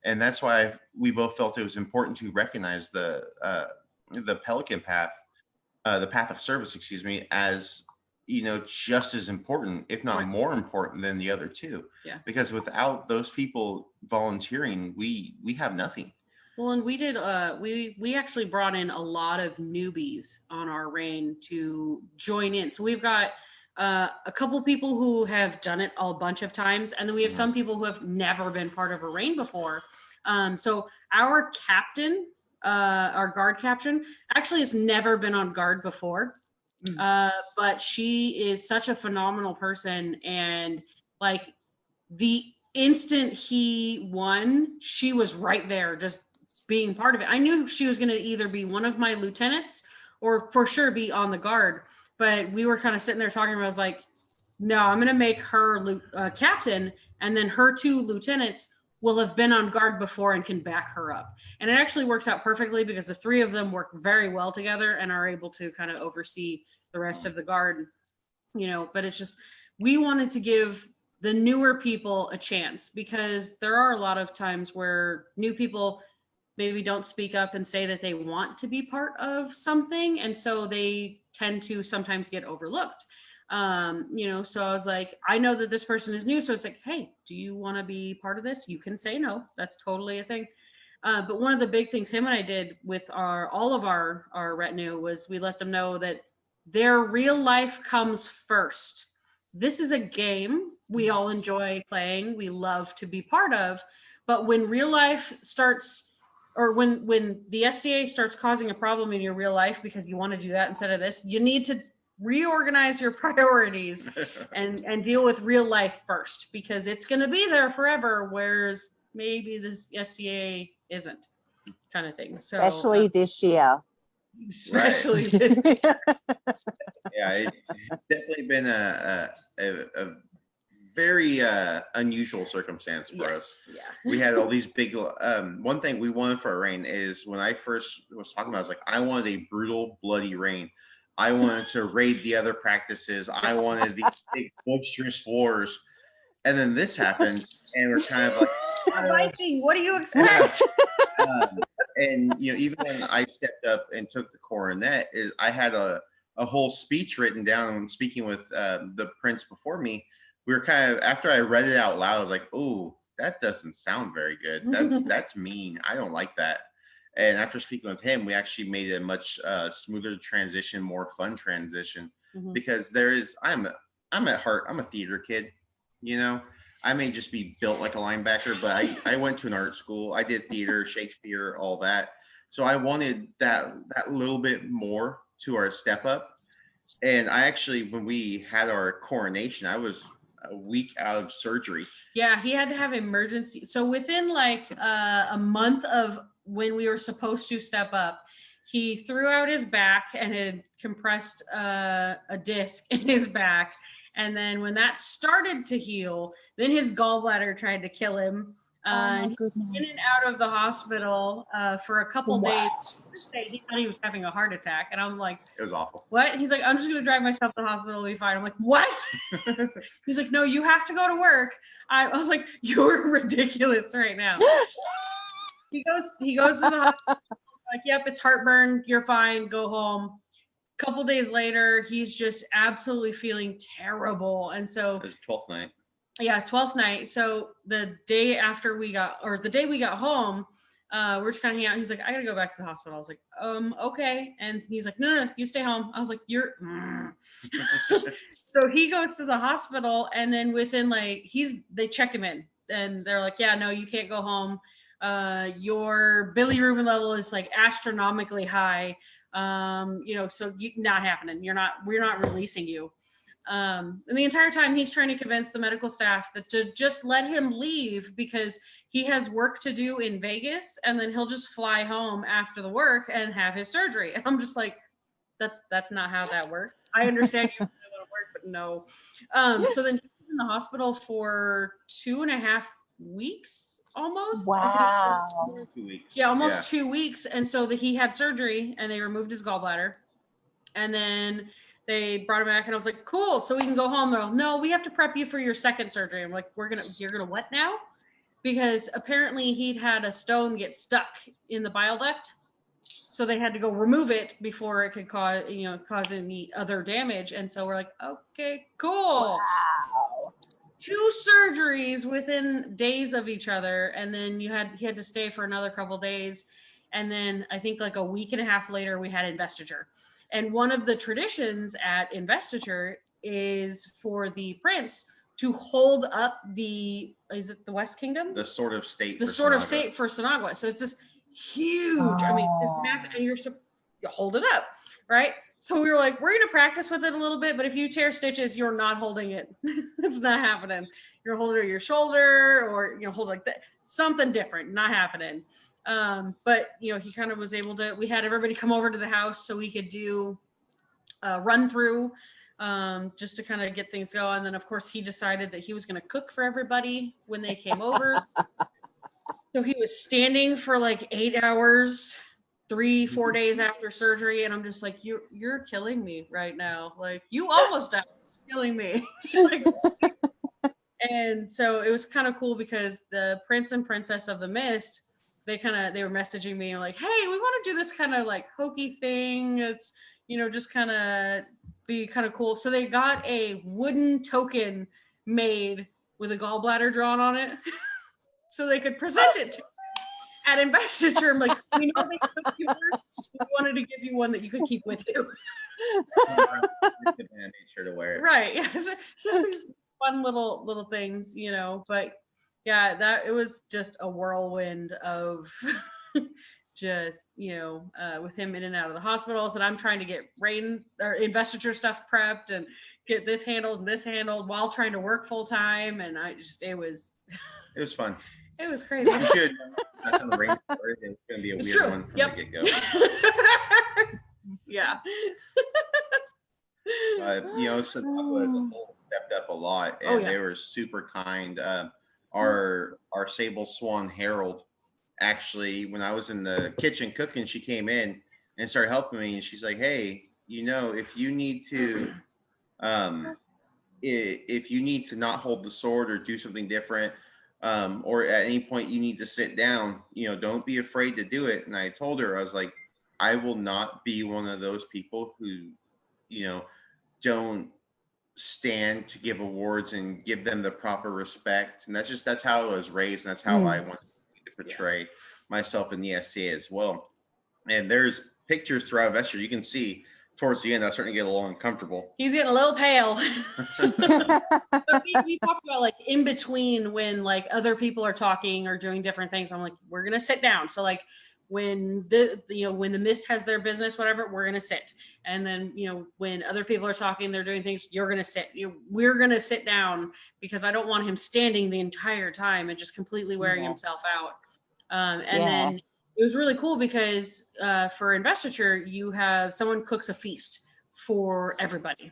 And that's why we both felt it was important to recognize the Pelican path, the path of service, as just as important, if not more important than the other two. Yeah. Because without those people volunteering, we have nothing. Well, and we did we actually brought in a lot of newbies on our reign to join in. So we've got a couple people who have done it a bunch of times, and then we have some people who have never been part of a reign before. So our captain, our guard captain, actually has never been on guard before. But she is such a phenomenal person, and like the instant he won, she was right there just being part of it. I knew she was going to either be one of my lieutenants or for sure be on the guard, but we were kind of sitting there talking about, I was like, no, I'm going to make her captain, and then her 2 lieutenants will have been on guard before and can back her up. And it actually works out perfectly because the 3 of them work very well together and are able to kind of oversee the rest of the guard, but it's just, we wanted to give the newer people a chance, because there are a lot of times where new people maybe don't speak up and say that they want to be part of something. And so they tend to sometimes get overlooked. So I was like, I know that this person is new, so it's like, hey, do you want to be part of this? You can say no. That's totally a thing. But one of the big things him and I did with all of our retinue was we let them know that their real life comes first. This is a game we all enjoy playing, we love to be part of, but when real life starts, or when the SCA starts causing a problem in your real life because you want to do that instead of this, you need to reorganize your priorities and deal with real life first, because it's going to be there forever, whereas maybe this SCA isn't, kind of thing. Especially this year. Especially Yeah, it's definitely been a very unusual circumstance for us. Yeah. We had all these big. One thing we wanted for a reign is when I first was talking about, I was like, I wanted a brutal, bloody reign. I wanted to raid the other practices. I wanted these big, boisterous wars. And then this happened, and we're kind of like, Viking, what do you expect? And even when I stepped up and took the coronet, I had a whole speech written down. Speaking with the prince before me, we were kind of, after I read it out loud, I was like, "Oh, that doesn't sound very good. That's mean. I don't like that." And after speaking with him, we actually made a much smoother transition, more fun transition, because I'm at heart, I'm a theater kid. I may just be built like a linebacker, but I went to an art school. I did theater, Shakespeare, all that. So I wanted that little bit more to our step up. And I actually, when we had our coronation, I was a week out of surgery. Yeah, he had to have emergency. So within like a month of when we were supposed to step up, he threw out his back and had compressed a disc in his back. And then when that started to heal, then his gallbladder tried to kill him. Oh my In goodness. and out of the hospital for a couple days. He thought he was having a heart attack. And I'm like, it was awful. What? He's like, I'm just going to drive myself to the hospital. It'll be fine. I'm like, what? He's like, no, you have to go to work. I was like, you're ridiculous right now. He goes to the hospital. Like, yep, it's heartburn. You're fine. Go home. Couple days later, he's just absolutely feeling terrible. And so it was 12th night. Yeah, 12th night. So the day we got home, we're just kind of hanging out. He's like, I gotta go back to the hospital. I was like, okay. And he's like, no, you stay home. I was like, you're So he goes to the hospital, and then within they check him in, and they're like, yeah, no, you can't go home. Your bilirubin level is like astronomically high. So not happening. We're not releasing you. And the entire time he's trying to convince the medical staff that to just let him leave because he has work to do in Vegas, and then he'll just fly home after the work and have his surgery. And I'm just like, that's not how that works. I understand you really want to work, but no. So then he's in the hospital for 2.5 weeks almost. Wow. 2 weeks. Yeah, almost 2 weeks. And so he had surgery, and they removed his gallbladder, and then they brought him back, and I was like, cool, so we can go home. They're like, no, we have to prep you for your second surgery. I'm like, you're gonna what now? Because apparently he'd had a stone get stuck in the bile duct. So they had to go remove it before it could cause any other damage. And so we're like, okay, cool. Wow. 2 surgeries within days of each other. And then he had to stay for another couple days. And then I think like a week and a half later, we had investiture. And one of the traditions at investiture is for the prince to hold up is it the West Kingdom? The sword of state. The sword of state for Cynagua. So it's this huge, I mean, it's massive, and you hold it up, right? So we were like, we're going to practice with it a little bit, but if you tear stitches, you're not holding it. It's not happening. You're holding it on your shoulder, or hold like that. Something different, not happening. But he kind of was able to, we had everybody come over to the house so we could do a run through, just to kind of get things going. And then of course he decided that he was going to cook for everybody when they came over. So he was standing for like 8 hours, 3-4 days after surgery. And I'm just like, you're killing me right now. Like, you almost died, killing me. And so it was kind of cool because the Prince and Princess of the Mist, they were messaging me and like, hey, we want to do this kind of like hokey thing. It's, just kind of be kind of cool. So they got a wooden token made with a gallbladder drawn on it, so they could present it to at investiture. I'm like, we know they took yours. We wanted to give you one that you could keep with you. I made sure to wear it. Right. Yeah. So just these fun little things, you know. But yeah, that it was just a whirlwind of just, you know, with him in and out of the hospitals, and I'm trying to get rain or investiture stuff prepped and get this handled while trying to work full time. And it was fun. it was crazy. You should. That's on the rain started. It's going to be a It's weird true. one from Yep. the get-go. Yeah. You know, Cynagua as a whole stepped up a lot, and Oh, yeah. they were super kind. Our Sable Swan Herald, actually, when I was in the kitchen cooking, she came in and started helping me, and she's like, "Hey, you know, if you need to, if you need to not hold the sword or do something different, or at any point you need to sit down, you know, don't be afraid to do it." And I told her, I was like, I will not be one of those people who, you know, don't stand to give awards and give them the proper respect. And that's how I was raised, and that's how I want to portray myself in the SCA as well. And there's pictures throughout Investor. You can see towards the end, I was starting to get a little uncomfortable. He's getting a little pale. But we talked about like in between when like other people are talking or doing different things. I'm like, we're gonna sit down. So like when when the mist has their business, whatever, we're gonna sit. And then when other people are talking, they're doing things, you're gonna sit. We're gonna sit down because I don't want him standing the entire time and just completely wearing himself out. Then it was really cool because for investiture, you have someone cooks a feast for everybody.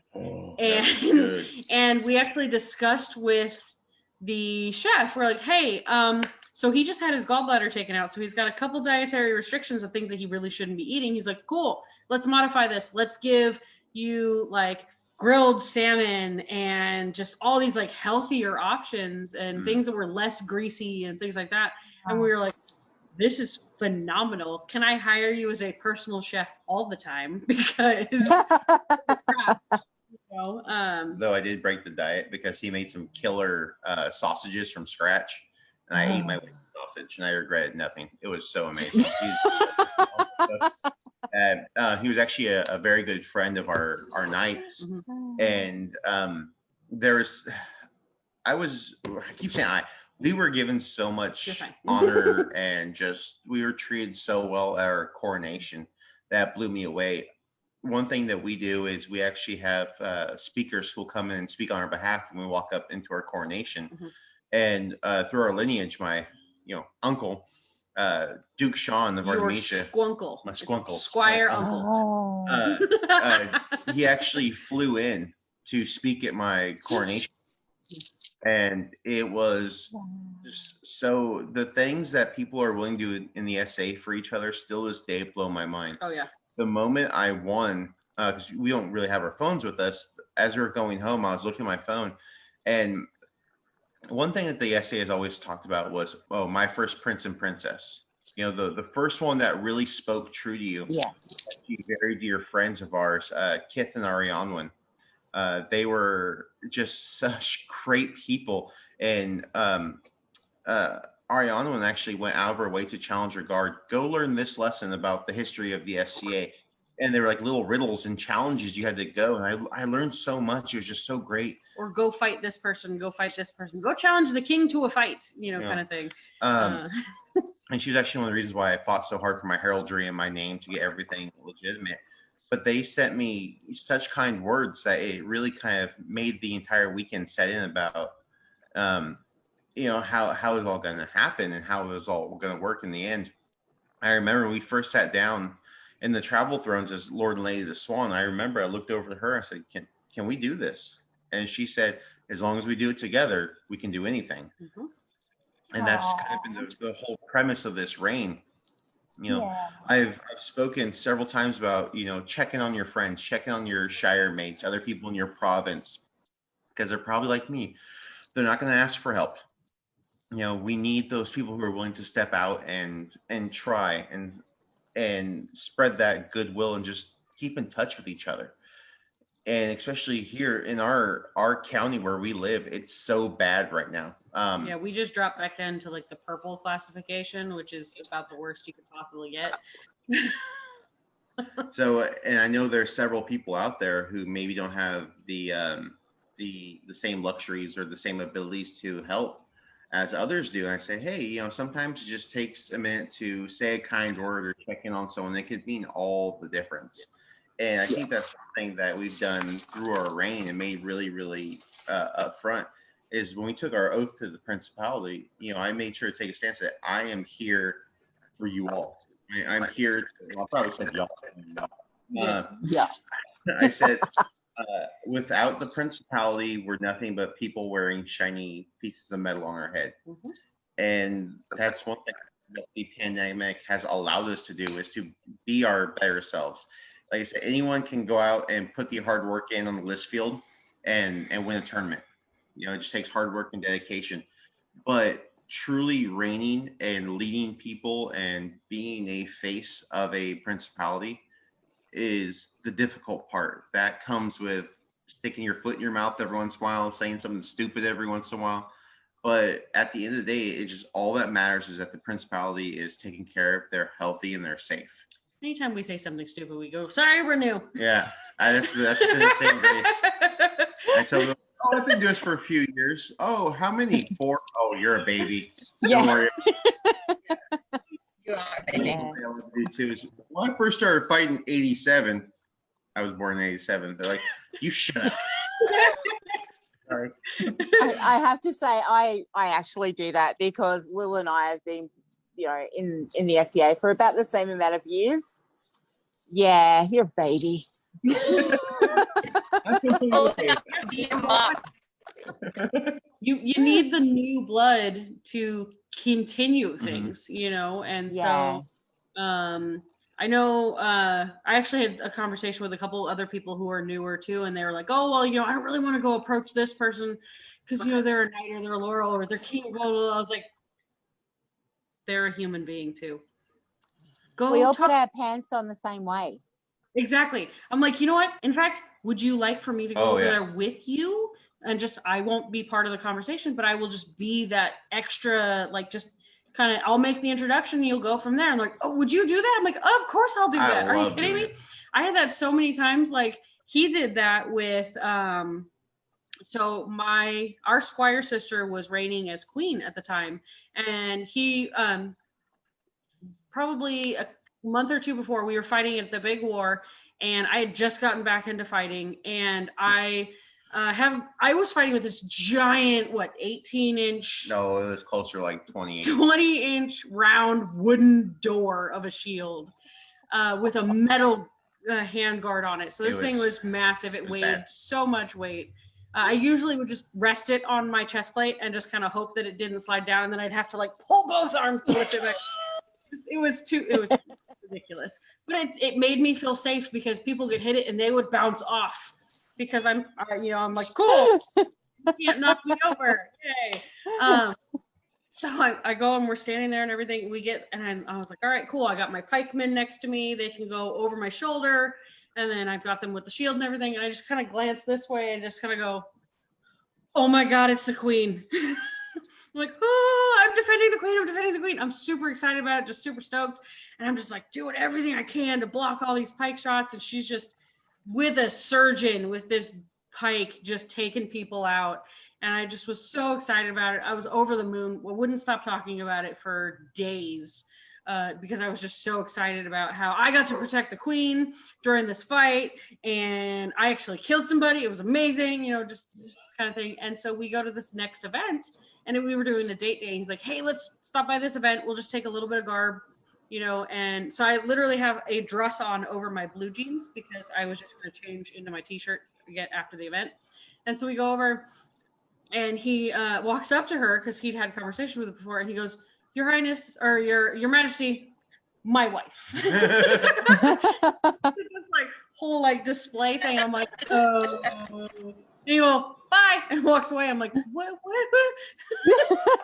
And we actually discussed with the chef, we're like, hey, so he just had his gallbladder taken out. So he's got a couple dietary restrictions of things that he really shouldn't be eating. He's like, cool, let's modify this. Let's give you like grilled salmon and just all these like healthier options and things that were less greasy and things like that. And we were like, this is phenomenal. Can I hire you as a personal chef all the time? Because though I did break the diet because he made some killer sausages from scratch, and I ate my sausage and I regretted nothing. It was so amazing. He was actually a very good friend of our nights, and we were given so much honor and just we were treated so well at our coronation that blew me away. One thing that we do is we actually have speakers who will come in and speak on our behalf when we walk up into our coronation. And through our lineage, my uncle, Duke Sean of Artemisia, my squunkle, Squire uncle. He actually flew in to speak at my coronation. And it was just so the things that people are willing to do in the SA for each other still this day blow my mind. Oh, yeah. The moment I won, because we don't really have our phones with us, as we were going home, I was looking at my phone. And one thing that the SA has always talked about was, my first prince and princess. The first one that really spoke true to you. Yeah. Very dear friends of ours, Kith and Arianwen. They were just such great people. And Arianwen actually went out of her way to challenge her guard, go learn this lesson about the history of the SCA. And they were like little riddles and challenges you had to go. And I learned so much. It was just so great. Or go fight this person, go fight this person, go challenge the king to a fight, kind of thing. And she was actually one of the reasons why I fought so hard for my heraldry and my name to get everything legitimate. But they sent me such kind words that it really kind of made the entire weekend set in about, how it was all going to happen and how it was all going to work in the end. I remember when we first sat down in the travel thrones as Lord and Lady of the Swan. I remember I looked over to her and I said, can we do this? And she said, as long as we do it together, we can do anything. And that's kind of been the whole premise of this reign. I've spoken several times about, checking on your friends, checking on your shire mates, other people in your province, because they're probably like me. They're not going to ask for help. We need those people who are willing to step out and try and spread that goodwill and just keep in touch with each other. and especially here in our county where we live, it's so bad right now. Yeah, we just dropped back into like the purple classification, which is about the worst you could possibly get. So, and I know there's several people out there who maybe don't have the same luxuries or the same abilities to help as others do. And I say, hey, you know, sometimes it just takes a minute to say a kind word or check in on someone. It could mean all the difference. And I think that's something that we've done through our reign and made really, really upfront is when we took our oath to the Principality, you know, I made sure to take a stance that I am here for you all. I'm here. Well, I probably said y'all. Yeah. I said, without the Principality, we're nothing but people wearing shiny pieces of metal on our head. Mhm. And that's one thing that the pandemic has allowed us to do is to be our better selves. Like I said, anyone can go out and put the hard work in on the list field and win a tournament. You know, it just takes hard work and dedication. But truly reigning and leading people and being a face of a principality is the difficult part. That comes with sticking your foot in your mouth every once in a while, saying something stupid every once in a while. But at the end of the day, it just all that matters is that the principality is taken care of, they're healthy, and they're safe. Anytime we say something stupid, we go, sorry, we're new. Yeah, that's been the same grace. I tell them, oh, I've been doing this for a few years. Oh, how many? 4. Oh, you're a baby. Yeah. Don't worry. You are, And baby. Yeah. what I would do too is when I first started fighting in '87, I was born in '87. They're like, you shut up. Sorry. I have to say, I actually do that because Lil and I have been, you know, in the SCA for about the same amount of years. Yeah, you're a baby. I'm completely Old okay. enough to be a mom. You need the new blood to continue Mhm. things, you know, and Yeah. so I know I actually had a conversation with a couple other people who are newer too, and they were like, oh well, you know, I don't really want to go approach this person because you know they're a knight or they're a laurel or they're king, blah, blah, blah. I was like, they're a human being too. Go We all talk. put our pants on the same way. Exactly. I'm like, you know what? In fact, would you like for me to go Oh, over yeah. there with you? And just, I won't be part of the conversation, but I will just be that extra, like, just kind of, I'll make the introduction. And you'll go from there. I'm like, oh, would you do that? I'm like, oh, of course I'll do I that. Are you love kidding doing me? it. I had that so many times. Like, he did that with, so our squire sister was reigning as queen at the time. And he, probably a month or two before, we were fighting at the big war, and I had just gotten back into fighting, and I was fighting with this giant 18-inch No, it was closer to like 28. 20-inch round wooden door of a shield with a metal handguard on it. So this thing was massive. It was weighed bad. so much weight. I usually would just rest it on my chest plate and just kind of hope that it didn't slide down, and then I'd have to like pull both arms to lift it back. It was ridiculous, but it made me feel safe because people could hit it and they would bounce off because I'm like, cool, you can't knock me over, yay. So I go and we're standing there and everything. I was like, all right, cool. I got my pikemen next to me. They can go over my shoulder, and then I've got them with the shield and everything. And I just kind of glance this way and just kind of go, oh my God, it's the queen. I'm like, oh, I'm defending the queen. I'm super excited about it, just super stoked. And I'm just like doing everything I can to block all these pike shots. And she's just with a surgeon with this pike, just taking people out. And I just was so excited about it. I was over the moon. I wouldn't stop talking about it for days because I was just so excited about how I got to protect the queen during this fight. And I actually killed somebody. It was amazing, you know, just kind of thing. And so we go to this next event. And we were doing the date day. He's like, hey, let's stop by this event. We'll just take a little bit of garb, you know. And so I literally have a dress on over my blue jeans because I was just going to change into my t-shirt again after the event. And so we go over and he walks up to her because he'd had a conversation with her before. And he goes, Your Highness, or Your Majesty, my wife. This like whole like display thing. I'm like, oh. And you go, bye. and walks away. I'm like, what?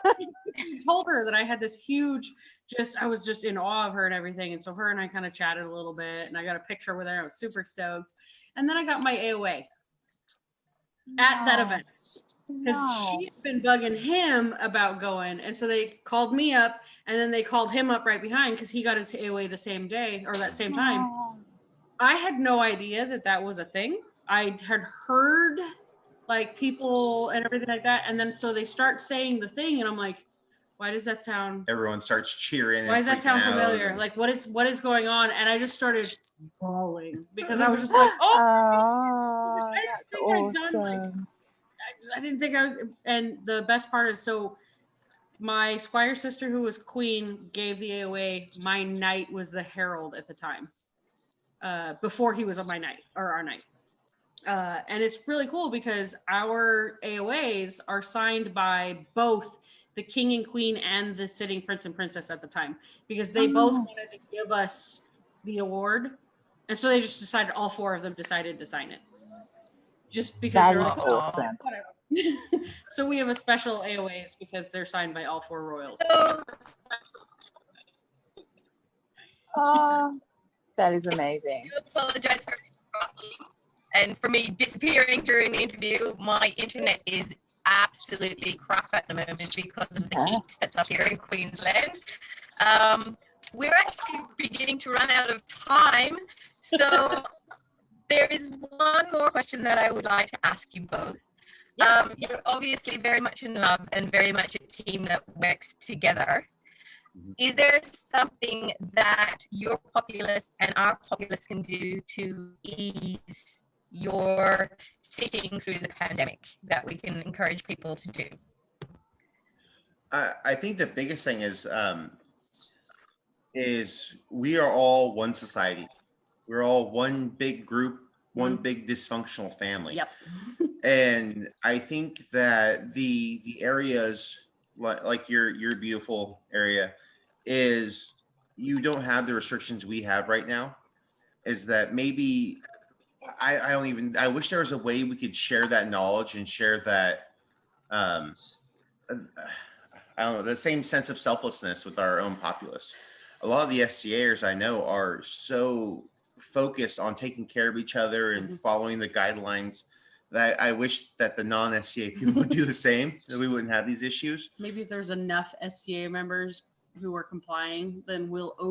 I told her that I had this huge, I was just in awe of her and everything. And so her and I kind of chatted a little bit, and I got a picture with her. I was super stoked. And then I got my AOA at that event, because she had been bugging him about going. And so they called me up, and then they called him up right behind, because he got his AOA the same day or that same time. I had no idea that that was a thing. I had heard like people and everything like that. And then so they start saying the thing, and I'm like, why does that sound? Everyone starts cheering. Why does that sound familiar? And... Like, what is going on? And I just started bawling, because I was just like, oh, that's awesome. I didn't think I was. And the best part is, so my squire sister, who was queen, gave the AOA. My knight was the herald at the time, before he was on my knight, or our knight. And it's really cool, because our AOAs are signed by both the king and queen and the sitting prince and princess at the time, because they both wanted to give us the award. And so they just decided, all four of them decided to sign it. Just because That they're is like, awesome. whatever. So we have a special AOAs because they're signed by all four royals. Oh, that is amazing. I apologize for interrupting and for me disappearing during the interview. My internet is absolutely crap at the moment because of the heat that's up here in Queensland. We're actually beginning to run out of time. So there is one more question that I would like to ask you both. You're obviously very much in love and very much a team that works together. Is there something that your populace and our populace can do to ease your sitting through the pandemic that we can encourage people to do? I think the biggest thing is we are all one society. We're all one big group, one big dysfunctional family. Yep. And I think that the areas like your beautiful area is you don't have the restrictions we have right now. Is that maybe I wish there was a way we could share that knowledge and share that I don't know, the same sense of selflessness with our own populace. A lot of the SCAers I know are so focused on taking care of each other and following the guidelines that I wish that the non-SCA people would do the same, that we wouldn't have these issues. Maybe if there's enough SCA members who are complying, then we'll go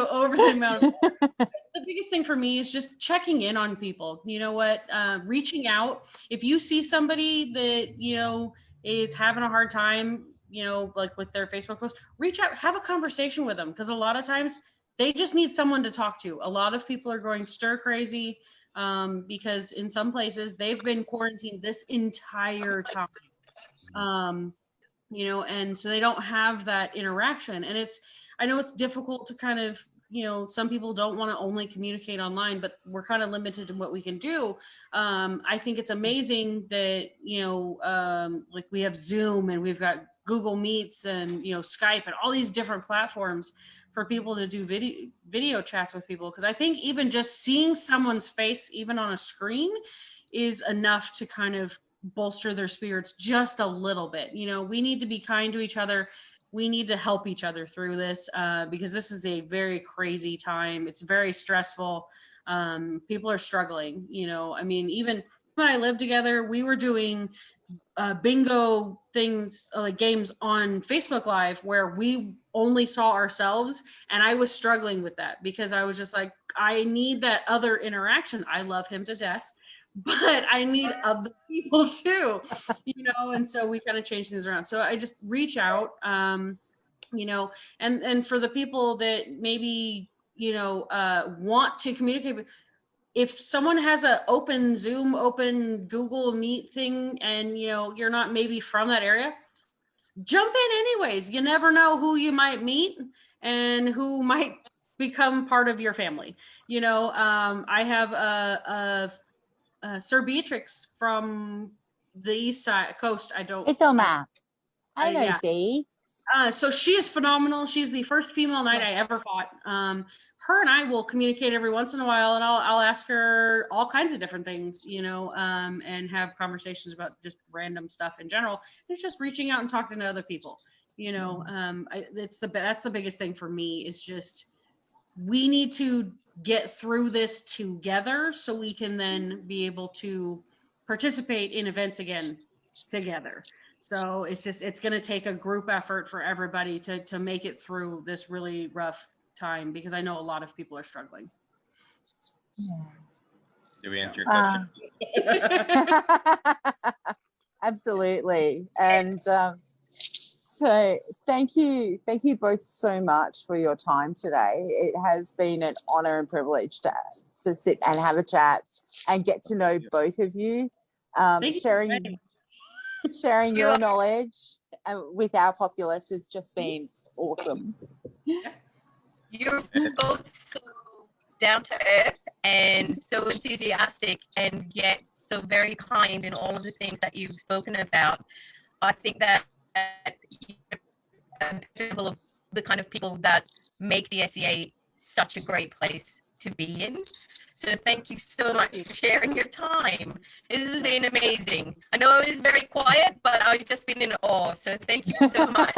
over the amount. The biggest thing for me is just checking in on people. You know what? Reaching out. If you see somebody that, is having a hard time, like with their Facebook post, reach out, have a conversation with them. Because a lot of times they just need someone to talk to. A lot of people are going stir crazy because in some places they've been quarantined this entire time. And so they don't have that interaction. And I know it's difficult to kind of, some people don't want to only communicate online, but we're kind of limited to what we can do. I think it's amazing that, like we have Zoom and we've got Google Meets and, Skype and all these different platforms for people to do video chats with people. Because I think even just seeing someone's face, even on a screen, is enough to kind of bolster their spirits just a little bit. We need to be kind to each other. We need to help each other through this because this is a very crazy time. It's very stressful. People are struggling. Even when I lived together, we were doing bingo things, like games on Facebook Live where we only saw ourselves. And I was struggling with that because I was just like, I need that other interaction. I love him to death, but I need other people too, and so we kind of change things around. So I just reach out, and for the people that maybe, want to communicate with, if someone has an open Zoom, open Google Meet thing, and, you're not maybe from that area, jump in anyways. You never know who you might meet and who might become part of your family. I have Sir Beatrix from the east side coast. It's all Matt. I know yeah. B. So she is phenomenal. She's the first female knight I ever fought. Her and I will communicate every once in a while, and I'll ask her all kinds of different things, you know, and have conversations about just random stuff in general. It's just reaching out and talking to other people, you know. That's the biggest thing for me is just we need to get through this together so we can then be able to participate in events again together. So it's going to take a group effort for everybody to make it through this really rough time, because I know a lot of people are struggling. Did we answer your question? Absolutely. And so thank you both so much for your time today. It has been an honor and privilege to sit and have a chat and get to know both of you. Sharing your knowledge with our populace has just been awesome. You're both so down to earth and so enthusiastic, and yet so very kind in all of the things that you've spoken about. I think that you're of the kind of people that make the SEA such a great place to be in. So thank you so much for sharing your time. This has been amazing. I know it was very quiet, but I've just been in awe. So thank you so much.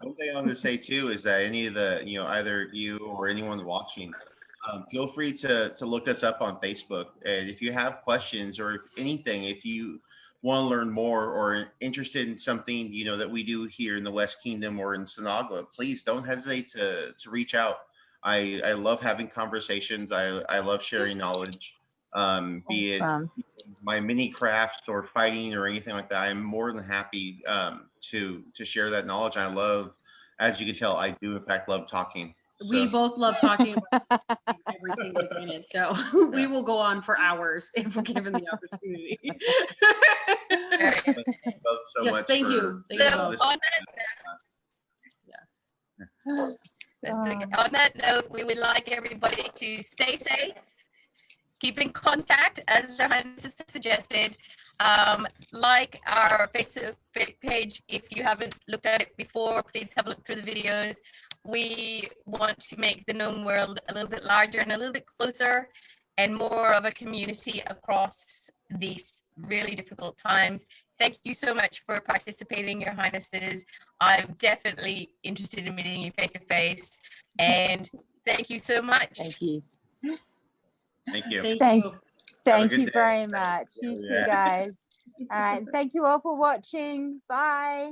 One thing I want to say too is that any of the, you know, either you or anyone watching, feel free to look us up on Facebook. And if you have questions or if anything, if you want to learn more or interested in something, you know, that we do here in the West Kingdom or in Cynagua, please don't hesitate to reach out. I love having conversations. I love sharing knowledge, be it my mini crafts or fighting or anything like that. I'm more than happy to share that knowledge. I love, as you can tell, I do in fact love talking. So. We both love talking about everything that's in it. So we will go on for hours if we're given the opportunity. Both so yes, much thank for, you. Thank you both. On that note, we would like everybody to stay safe, keep in contact, as Sir Highness has suggested. Like our Facebook page. If you haven't looked at it before, please have a look through the videos. We want to make the known world a little bit larger and a little bit closer and more of a community across these really difficult times. Thank you so much for participating, Your Highnesses. I'm definitely interested in meeting you face to face. And thank you so much. Thank you. Thank you. Thank you very much. You too, guys. All right. Thank you all for watching. Bye.